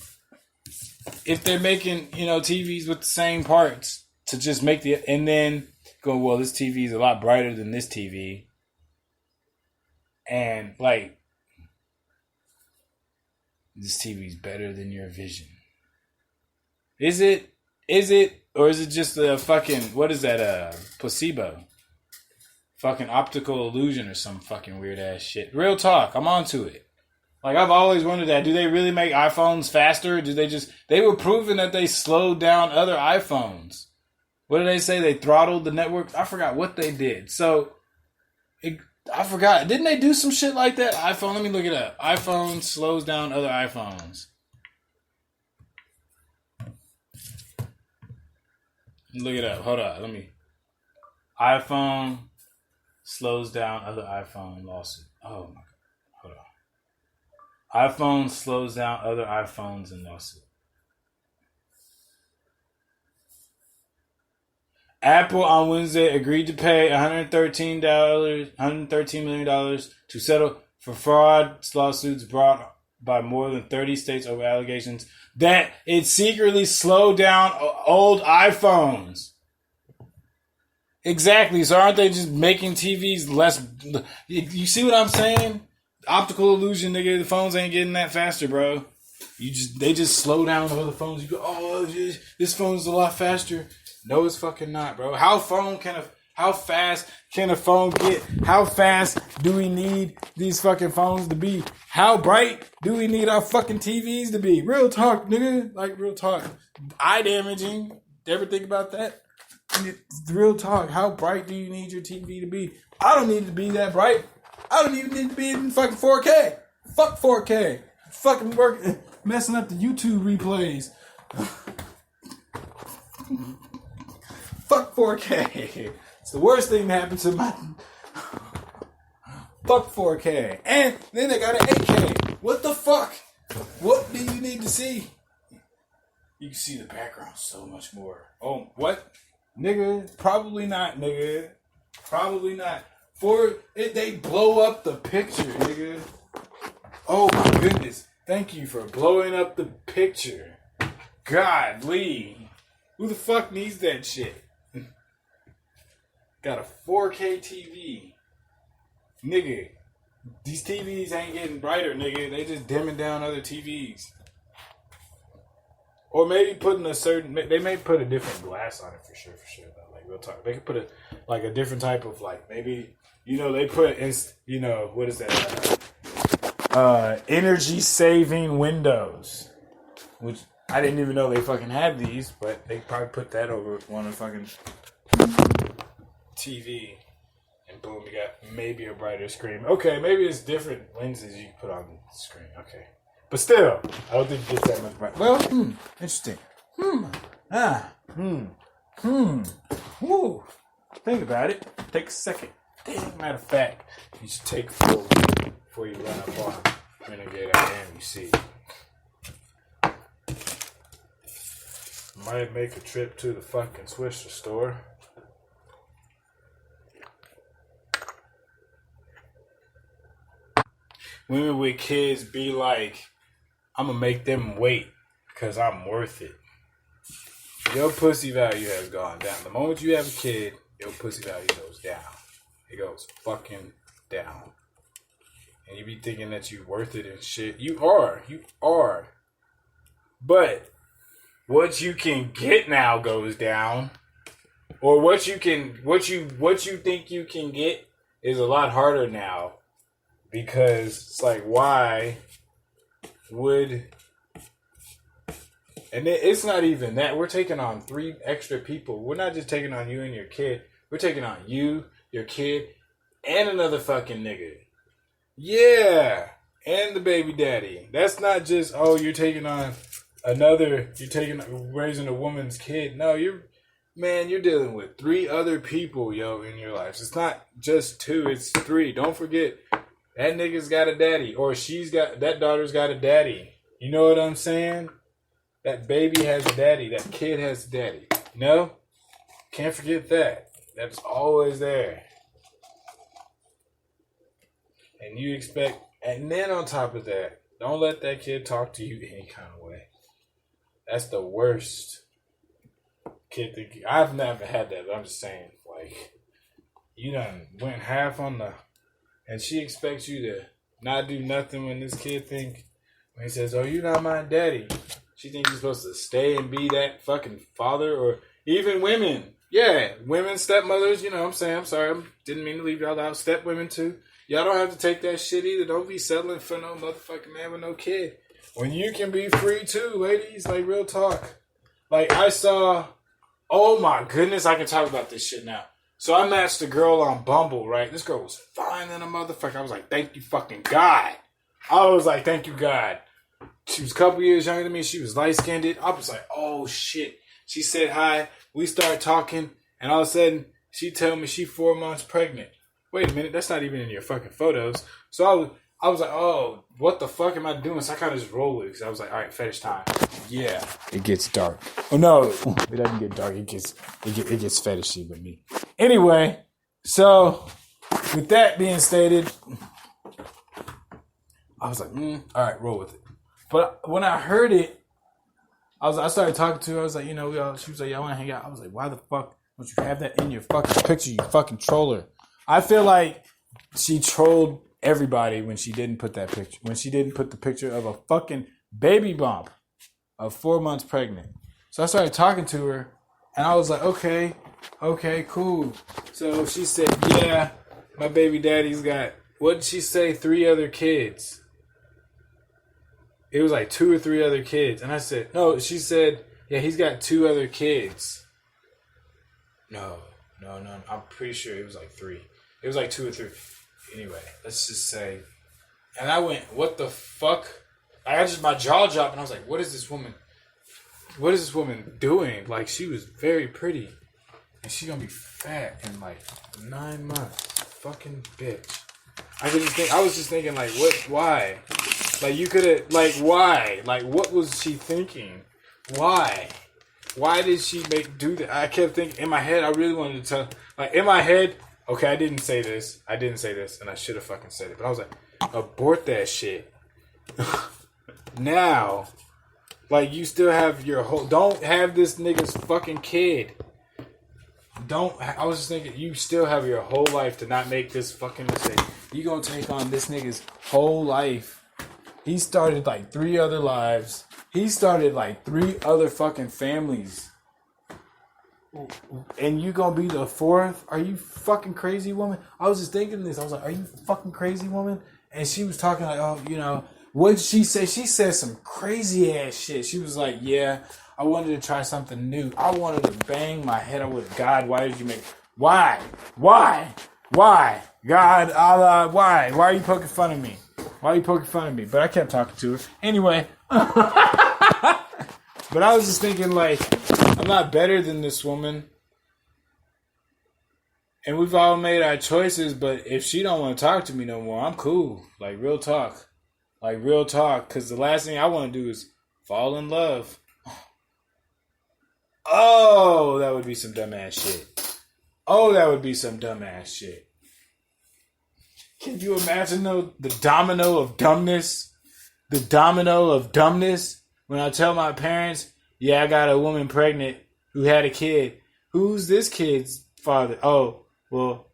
if they're making, TVs with the same parts to just make and then go, well, this TV is a lot brighter than this TV, and like this TV is better than your vision. Is it? Or is it just a fucking, what is that, placebo? Fucking optical illusion or some fucking weird ass shit. Real talk, I'm onto it. Like, I've always wondered that. Do they really make iPhones faster? Or do they were proving that they slowed down other iPhones. What did they say? They throttled the network? I forgot what they did. So, I forgot. Didn't they do some shit like that? iPhone, let me look it up. iPhone slows down other iPhones. Look it up. Hold on. iPhone slows down other iPhone lawsuit. Oh my God. Hold on. iPhone slows down other iPhones in lawsuit. Apple on Wednesday agreed to pay $113 million to settle for fraud lawsuits brought by more than 30 states over allegations that it secretly slowed down old iPhones. Exactly. So aren't they just making TVs less? You see what I'm saying? Optical illusion, nigga. The phones ain't getting that faster, bro. They just slow down other phones. You go, oh, this phone's a lot faster. No, it's fucking not, bro. How fast can a phone get? How fast do we need these fucking phones to be? How bright do we need our fucking TVs to be? Real talk, nigga. Like, real talk. Eye damaging. Ever think about that? Real talk. How bright do you need your TV to be? I don't need it to be that bright. I don't even need to be in fucking 4K. Fuck 4K. Fucking messing up the YouTube replays. Fuck 4K. It's the worst thing that happened to my... Fuck 4K. And then they got an 8K. What the fuck? What do you need to see? You can see the background so much more. Oh, what? Nigga, probably not, nigga. Probably not. For it, they blow up the picture, nigga. Oh my goodness. Thank you for blowing up the picture. God, Lee. Who the fuck needs that shit? Got a 4K TV. Nigga, these TVs ain't getting brighter, nigga. They just dimming down other TVs. Or maybe putting they may put a different glass on it for sure. Though. Like, real talk. They could put a different type of, like, maybe, they put, what is that? Energy saving windows. Which, I didn't even know they fucking had these, but they probably put that over one of the fucking TV, and boom, you got maybe a brighter screen. Okay, maybe it's different lenses you can put on the screen. Okay, but still, I don't think it gets that much bright. Well, interesting. Woo. Think about it. Take a second. Matter of fact, you should take 4 before you run up on Renegade and you see. Might make a trip to the fucking Swisher store. Women with kids be like, I'm gonna make them wait because I'm worth it. Your pussy value has gone down. The moment you have a kid, your pussy value goes down. It goes fucking down. And you be thinking that you worth it and shit. You are. But what you can get now goes down. Or what you think you can get is a lot harder now. Because it's like, why would... And it's not even that. We're taking on 3 extra people. We're not just taking on you and your kid. We're taking on you, your kid, and another fucking nigga. Yeah. And the baby daddy. That's not just, you're taking on raising a woman's kid. No, you're dealing with 3 other people, in your life. It's not just 2, it's 3. Don't forget. That nigga's got a daddy, or that daughter's got a daddy. You know what I'm saying? That baby has a daddy. That kid has a daddy. Can't forget that. That's always there. And then on top of that, don't let that kid talk to you any kind of way. That's the worst kid thinking. I've never had that, but I'm just saying, like, you done went half on the... And she expects you to not do nothing when this kid when he says, you're not my daddy. She thinks you're supposed to stay and be that fucking father, or even women. Yeah, women, stepmothers, what I'm saying. I'm sorry, I didn't mean to leave y'all out. Step women too. Y'all don't have to take that shit either. Don't be settling for no motherfucking man with no kid. When you can be free too, ladies, like, real talk. Like, I saw, oh my goodness, I can talk about this shit now. So I matched a girl on Bumble, right? This girl was fine than a motherfucker. I was like, thank you fucking God. I was like, thank you God. She was a couple years younger than me. She was light-skinned. I was like, oh shit. She said hi. We started talking. And all of a sudden, she told me she's 4 months pregnant. Wait a minute. That's not even in your fucking photos. So I was like, oh, what the fuck am I doing? So I kind of just rolled with it. Because I was like, all right, fetish time. Yeah. It gets dark. Oh, no. It doesn't get dark. It gets fetishy with me. Anyway, so with that being stated, I was like, all right, roll with it. But when I heard it, I started talking to her. I was like, she was like, I want to hang out. I was like, why the fuck don't you have that in your fucking picture, you fucking troller? I feel like she trolled everybody when she didn't put that picture. When she didn't put the picture of a fucking baby bump of 4 months pregnant. So I started talking to her, and I was like, okay, cool. So she said, yeah, my baby daddy's got, what did she say, 3 other kids? It was like 2 or 3 other kids. And I said, no, she said, yeah, he's got 2 other kids. No, I'm pretty sure it was like 3. It was like 2 or 3. Anyway, let's just say. And I went, what the fuck? My jaw dropped, and I was like, what is this woman doing? Like, she was very pretty. And she's gonna be fat in like 9 months. Fucking bitch. I was just thinking, like, what, why? Like, you could've, like, why? Like, what was she thinking? Why? Why did she do that? I kept thinking in my head. I really wanted to tell. Like in my head. Okay, I didn't say this, and I should have fucking said it. But I was like, abort that shit. Now, like you still have your whole. Don't have this nigga's fucking kid. Don't. I was just thinking, you still have your whole life to not make this fucking mistake. You gonna take on this nigga's whole life. He started like 3 other lives. He started like 3 other fucking families. And you gonna be the 4th? Are you fucking crazy, woman? I was just thinking this. I was like, are you fucking crazy, woman? And she was talking like, oh, you know, what did she say? She said some crazy ass shit. She was like, yeah, I wanted to try something new. I wanted to bang my head on with God. Why did you make? Why? God, Allah, why? Why are you poking fun of me? Why are you poking fun of me? But I kept talking to her. Anyway. But I was just thinking like, I'm not better than this woman. And we've all made our choices, but if she don't want to talk to me no more, I'm cool. Like real talk. Because the last thing I want to do is fall in love. Oh, that would be some dumbass shit. Can you imagine though the domino of dumbness? The domino of dumbness when I tell my parents, yeah, I got a woman pregnant who had a kid. Who's this kid's father? Oh, well,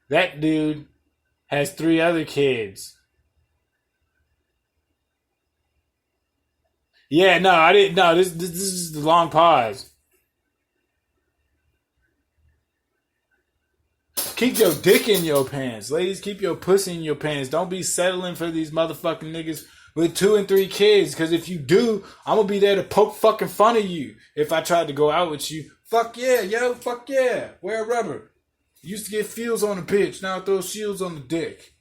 that dude has 3 other kids. Yeah, no, I didn't. No, this is the long pause. Keep your dick in your pants. Ladies, keep your pussy in your pants. Don't be settling for these motherfucking niggas with 2 and 3 kids. Because if you do, I'm going to be there to poke fucking fun of you. If I tried to go out with you. Fuck yeah, yo. Fuck yeah. Wear rubber. Used to get feels on the bitch. Now I throw shields on the dick.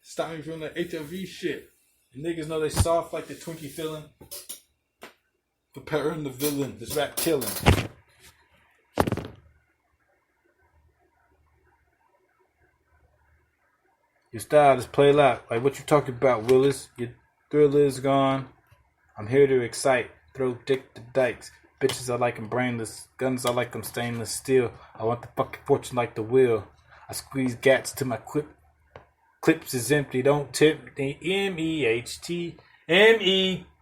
Stop me from that HIV shit. The niggas know they soft like the Twinkie feeling. Preparing the villain. This rap killing. Your style is play loud. Like what you talking about, Willis? Your thriller is gone. I'm here to excite. Throw dick to dykes. Bitches, I like them brainless. Guns, I like them stainless steel. I want the fucking fortune like the wheel. I squeeze gats to my clip. Clips is empty. Don't tip me.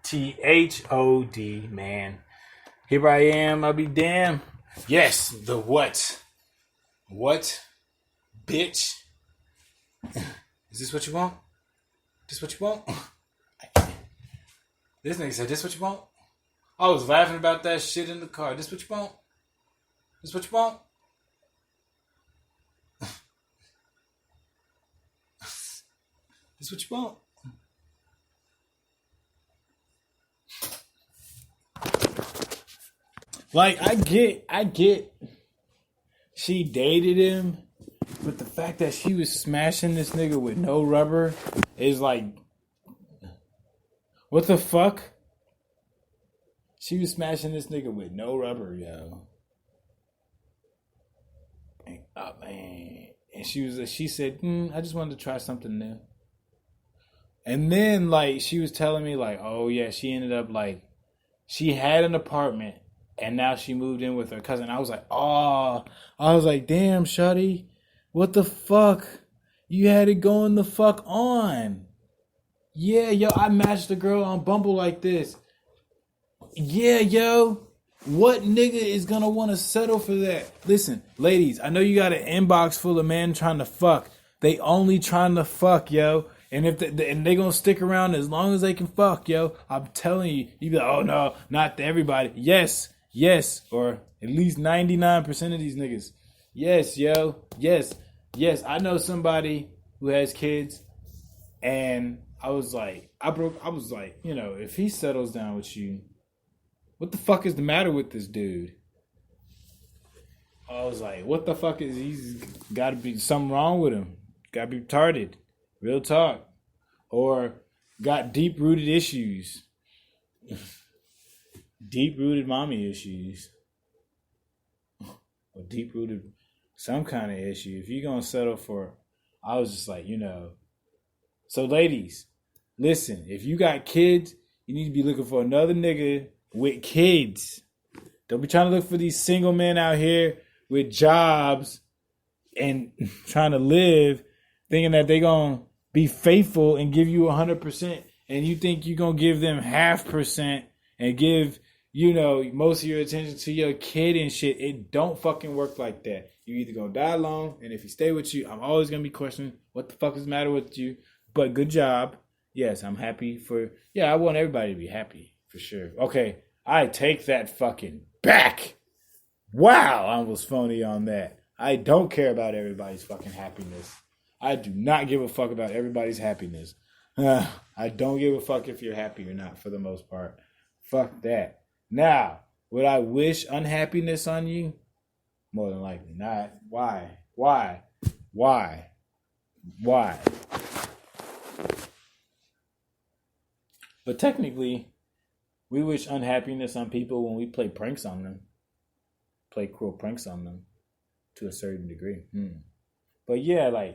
METHOD, man. Here I am. I'll be damned. Yes, the what? What? Bitch? Is this what you want? This what you want? This nigga said, this what you want? I was laughing about that shit in the car. This what you want? This what you want? This what you want? Like, I get she dated him, but the fact that she was smashing this nigga with no rubber is like, what the fuck? She was smashing this nigga with no rubber, yo. Oh, man. And she said, I just wanted to try something new. And then, like, she was telling me, like, oh, yeah, she ended up, like, she had an apartment, and now she moved in with her cousin. I was like, damn, shawty, what the fuck? You had it going the fuck on. Yeah, yo, I matched a girl on Bumble like this. Yeah, yo, what nigga is gonna want to settle for that? Listen, ladies, I know you got an inbox full of men trying to fuck. They only trying to fuck, yo. And if they gonna stick around as long as they can fuck, yo. I'm telling you, you be like, oh no, not to everybody. Yes, or at least 99% of these niggas. Yes, yo, yes. I know somebody who has kids, and I was like, you know, if he settles down with you, what the fuck is the matter with this dude? I was like, what the fuck is he's got to be something wrong with him? Got to be retarded. Real talk. Or got deep-rooted issues. Deep-rooted mommy issues. Or deep-rooted some kind of issue. If you're going to settle for... I was just like, you know... So, ladies, listen, if you got kids, you need to be looking for another nigga with kids. Don't be trying to look for these single men out here with jobs and trying to live, thinking that they going to be faithful and give you 100%. And you think you're going to give them 0.5% and give, most of your attention to your kid and shit. It don't fucking work like that. You either going to die alone, and if he stay with you, I'm always going to be questioning what the fuck is the matter with you. But good job. Yes, I'm happy I want everybody to be happy, for sure. Okay, I take that fucking back. Wow, I was phony on that. I don't care about everybody's fucking happiness. I do not give a fuck about everybody's happiness. I don't give a fuck if you're happy or not, for the most part. Fuck that. Now, would I wish unhappiness on you? More than likely not. Why? But technically, we wish unhappiness on people when we play pranks on them. Play cruel pranks on them to a certain degree. But yeah, But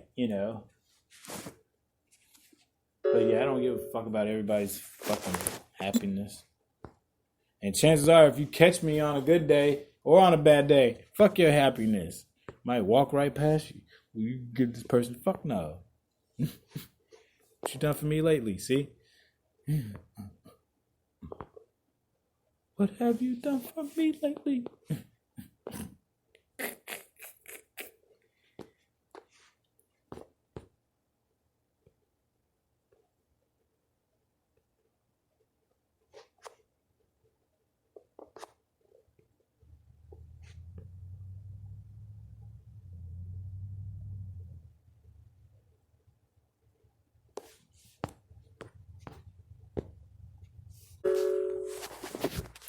yeah, I don't give a fuck about everybody's fucking happiness. And chances are, if you catch me on a good day or on a bad day, fuck your happiness. Might walk right past you. Will you give this person? Fuck no. What you done for me lately? See? What have you done for me lately?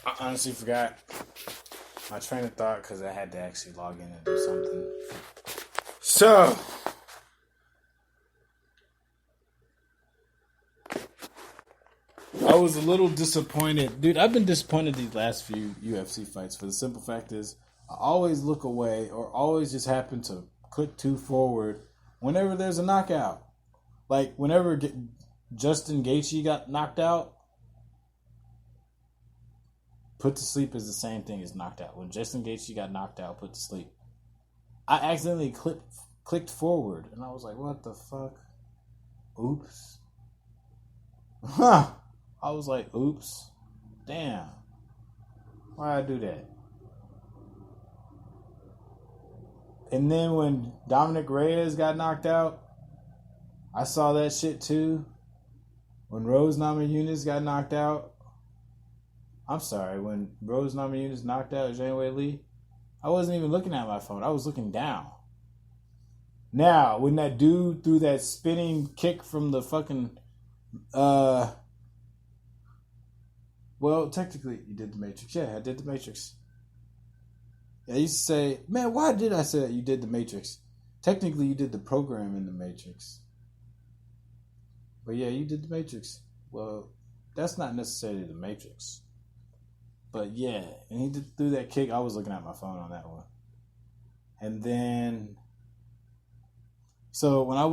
I honestly forgot my train of thought because I had to actually log in and do something. So, I was a little disappointed. Dude, I've been disappointed these last few UFC fights for the simple fact is I always look away or always just happen to click too forward whenever there's a knockout. Like, whenever Justin Gaethje got knocked out, put to sleep is the same thing as knocked out. When Justin Gaethje got knocked out, put to sleep, I accidentally clicked forward, and I was like, what the fuck? Oops. Huh. I was like, oops. Damn. Why'd I do that? And then when Dominic Reyes got knocked out, I saw that shit too. When Rose Namajunas got knocked out, when Rose Namajunas knocked out Zhang Weili, I wasn't even looking at my phone. I was looking down. Now, when that dude threw that spinning kick from the fucking, well, technically, you did the Matrix. Yeah, I did the Matrix. I used to say, man, why did I say that you did the Matrix? Technically, you did the program in the Matrix. But yeah, you did the Matrix. Well, that's not necessarily the Matrix. But yeah, and he threw that kick. I was looking at my phone on that one. And then, so I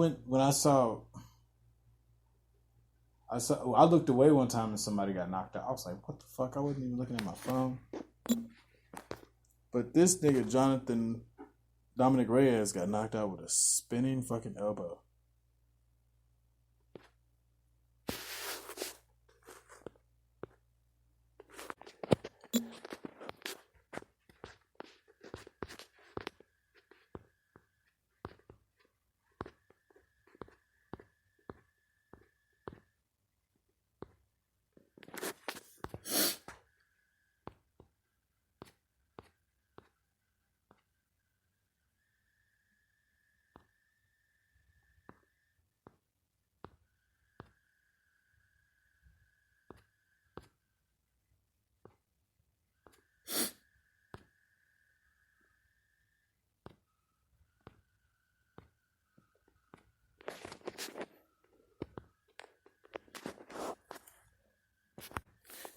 looked away one time and somebody got knocked out. I was like, what the fuck? I wasn't even looking at my phone. But this nigga, Dominic Reyes, got knocked out with a spinning fucking elbow.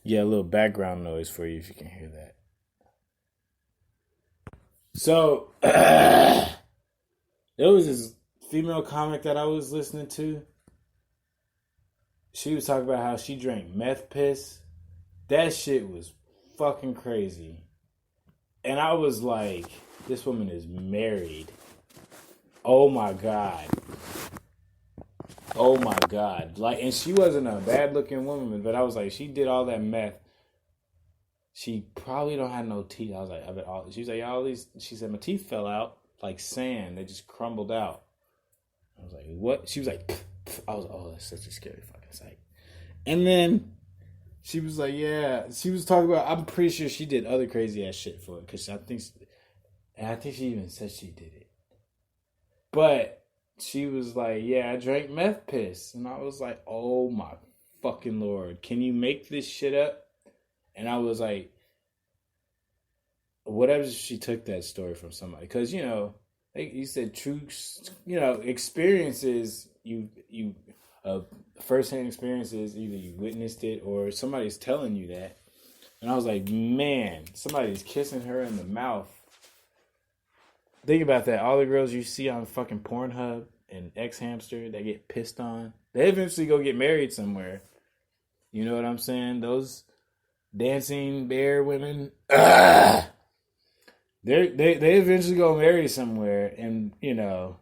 Yeah, a little background noise for you if you can hear that. So, there was this female comic that I was listening to, She was talking about how she drank meth piss. That shit was fucking crazy. And I was like, this woman is married. Oh my God. Oh my God. Like, and she wasn't a bad looking woman, but I was like, she did all that meth. She probably don't have no teeth. I was like, I bet all, she was like, all these, she said, my teeth fell out like sand. They just crumbled out. I was like, what? She was like, pff, pff. I was like, oh, that's such a scary fucking sight. And then she was like, yeah, she was talking about, I'm pretty sure she did other crazy ass shit for it. Cause I think she even said she did it. But she was like, yeah, I drank meth piss. And I was like, oh my fucking Lord. Can you make this shit up? And I was like, whatever, she took that story from somebody. Because, you know, you said true, you know, experiences, first-hand experiences, either you witnessed it or somebody's telling you that. And I was like, man, somebody's kissing her in the mouth. Think about that. All the girls you see on fucking Pornhub and X-Hamster that get pissed on, they eventually go get married somewhere. You know what I'm saying? Those dancing bear women, they eventually go marry somewhere, and you know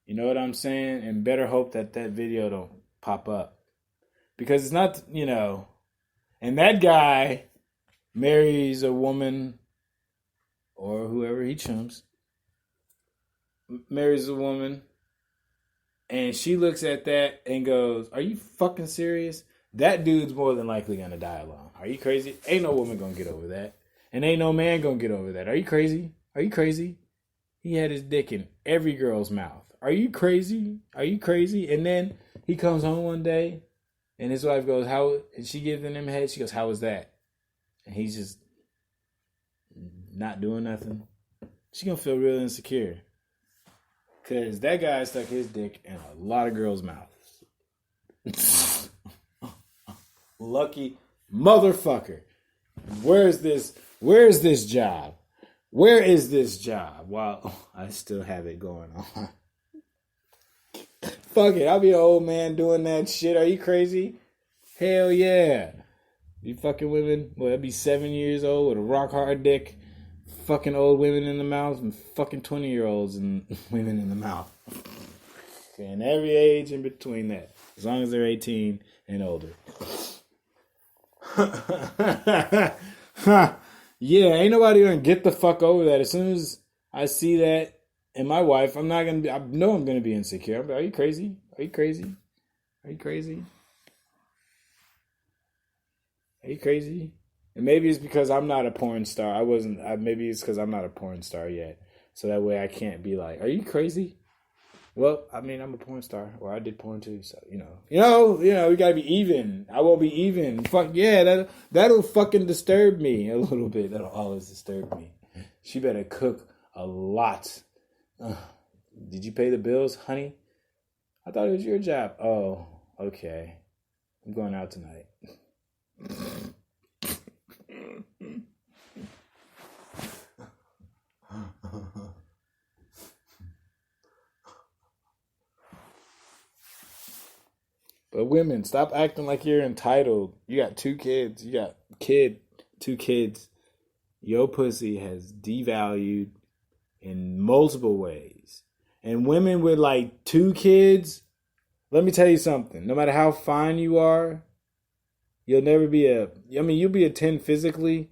what I'm saying, and better hope that video don't pop up, because it's not, you know, and that guy marries a woman or whoever he chums, marries a woman, and she looks at that and goes, are you fucking serious? That dude's more than likely gonna die alone. Are you crazy? Ain't no woman gonna get over that. And ain't no man gonna get over that. Are you crazy? Are you crazy? He had his dick in every girl's mouth. Are you crazy? Are you crazy? And then he comes home one day and his wife goes, how, and she giving him head, she goes, how was that? And he's just not doing nothing. She gonna feel real insecure. Cause that guy stuck his dick in a lot of girls' mouths. Lucky motherfucker. Where's this job? Where is this job? Well, I still have it going on. Fuck it. I'll be an old man doing that shit. Are you crazy? Hell yeah. You fucking women, well, I'd be 7 years old with a rock hard dick, fucking old women in the mouth, and fucking 20-year-olds and women in the mouth. And every age in between that, as long as they're 18 and older. Yeah, ain't nobody gonna get the fuck over that. As soon as I see that in my wife, I know I'm gonna be insecure. Are you crazy? Are you crazy? Are you crazy? Are you crazy? And maybe it's because I'm not a porn star. Maybe it's because I'm not a porn star yet. So that way I can't be like, are you crazy? Well, I mean, I'm a porn star, or I did porn too, so you know, we gotta be even. I won't be even. Fuck yeah, that'll fucking disturb me a little bit. That'll always disturb me. She better cook a lot. Did you pay the bills, honey? I thought it was your job. Oh, okay. I'm going out tonight. But women, stop acting like you're entitled. You got 2 kids. You got 2 kids. Your pussy has devalued in multiple ways. And women with like 2 kids, let me tell you something. No matter how fine you are, you'll be a 10 physically.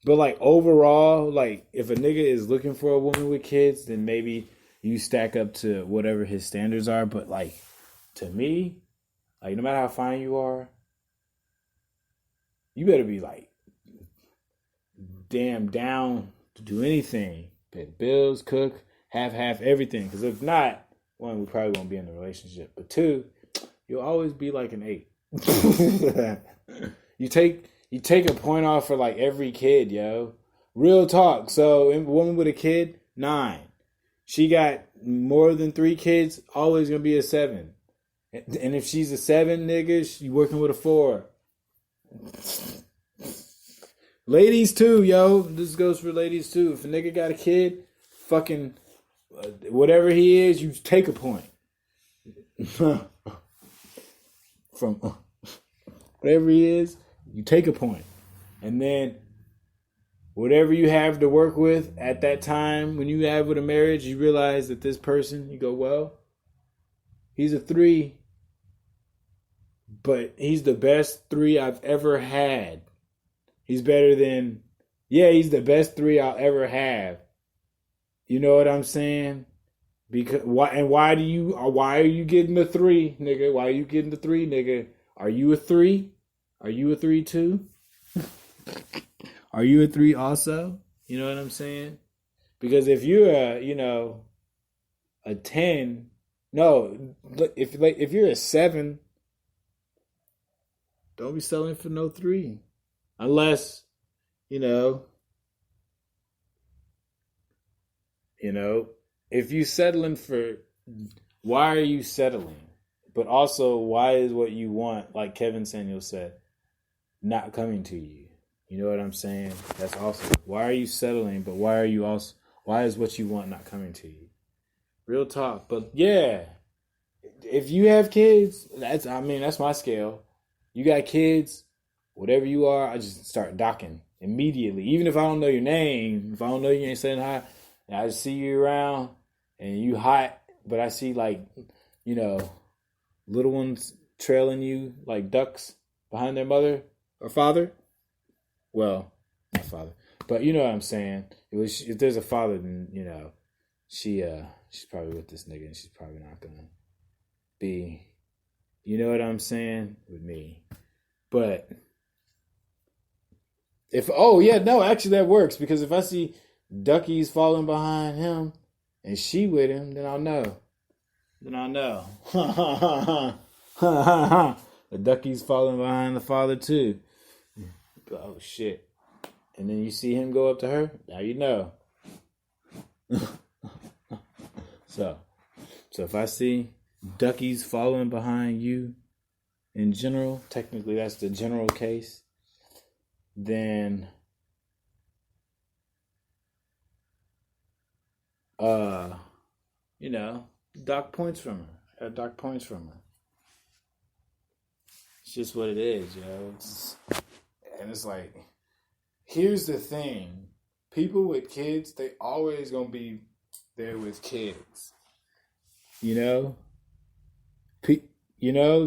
But like overall, like if a nigga is looking for a woman with kids, then maybe you stack up to whatever his standards are. But like, to me, like, no matter how fine you are, you better be, like, damn down to do anything. Pay the bills, cook, half everything. Because if not, 1, we probably won't be in a relationship. But 2, you'll always be like an 8. You take a point off for, like, every kid, yo. Real talk. So, a woman with a kid, 9. She got more than 3 kids, always going to be a 7. And if she's a 7, nigga, you working with a 4. Ladies too, yo. This goes for ladies too. If a nigga got a kid, fucking whatever he is, you take a point. from whatever he is, you take a point. And then whatever you have to work with at that time, when you have with a marriage, you realize that this person, you go, well, he's a 3, but he's the best 3 I've ever had. He's better than, he's the best 3 I'll ever have. You know what I'm saying? Because why are you getting the 3, nigga? Why are you getting the 3, nigga? Are you a 3? Are you a 3 too? Are you a 3 also? You know what I'm saying? Because if you're a 10, no, if you're a 7, don't be selling for no 3. Unless, if you settling for, why are you settling? But also, why is what you want, like Kevin Samuel said, not coming to you? You know what I'm saying? That's also, why are you settling? But why is what you want not coming to you? Real talk. But yeah, if you have kids, that's my scale. You got kids, whatever you are, I just start docking immediately. Even if I don't know your name, if I don't know you ain't saying hi, and I just see you around and you hot, but I see little ones trailing you like ducks behind their mother or father. Well, not father, but you know what I'm saying. If there's a father, then she's probably with this nigga, and she's probably not gonna be. You know what I'm saying with me, but actually that works, because if I see Ducky's falling behind him and she with him, then I'll know. The Ducky's falling behind the father too. Oh shit. And then you see him go up to her, now you know. So if I see Ducky's following behind you in general, technically that's the general case, then dock points from her. I got dock points from her. It's just what it is, and it's like, here's the thing. People with kids, they always gonna be there with kids.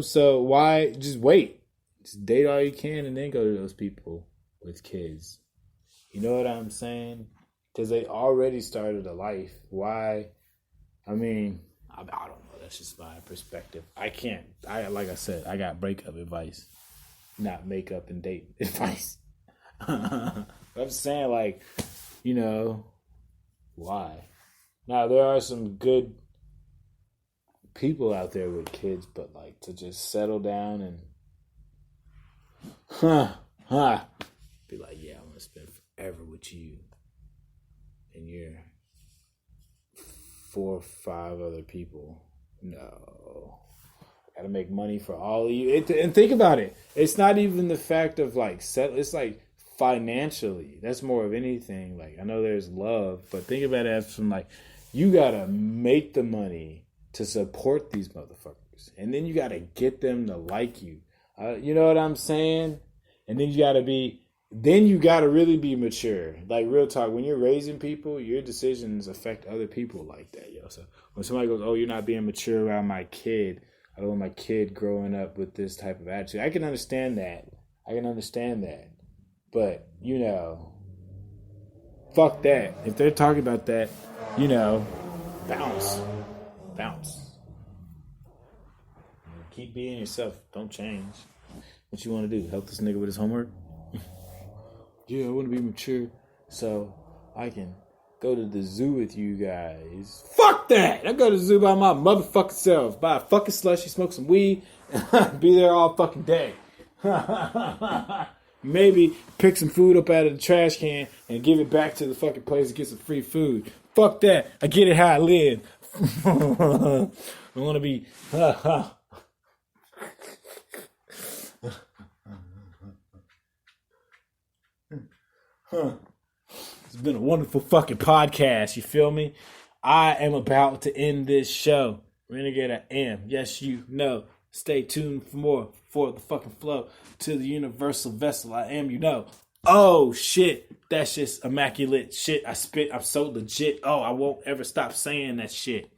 So why just wait? Just date all you can and then go to those people with kids. You know what I'm saying? Because they already started a life. Why? I don't know. That's just my perspective. Like I said, I got breakup advice, not makeup and date advice. I'm saying, why? Now, there are some good people out there with kids, but to just settle down and be like, yeah, I'm gonna spend forever with you and your 4 or 5 other people. No, gotta make money for all of you. And think about it. It's not even the fact of it's financially. That's more of anything. I know there's love, but think about it as from you gotta make the money to support these motherfuckers, and then you gotta get them to like you. You know what I'm saying? And then you gotta really be mature. Real talk, when you're raising people, your decisions affect other people like that, yo. So when somebody goes, oh, you're not being mature around my kid, I don't want my kid growing up with this type of attitude. I can understand that. But, fuck that. If they're talking about that, bounce. Keep being yourself. Don't change. What you want to do? Help this nigga with his homework? Yeah, I want to be mature so I can go to the zoo with you guys. Fuck that! I go to the zoo by my motherfucking self. Buy a fucking slushy, smoke some weed, and be there all fucking day. Maybe pick some food up out of the trash can and give it back to the fucking place to get some free food. Fuck that. I get it how I live. I want to be... It's been a wonderful fucking podcast, you feel me? I am about to end this show. Renegade, I am. Yes, you know. Stay tuned for more for the fucking flow to the universal vessel. I am, you know. Oh shit, that's just immaculate shit. I spit. I'm so legit. Oh, I won't ever stop saying that shit.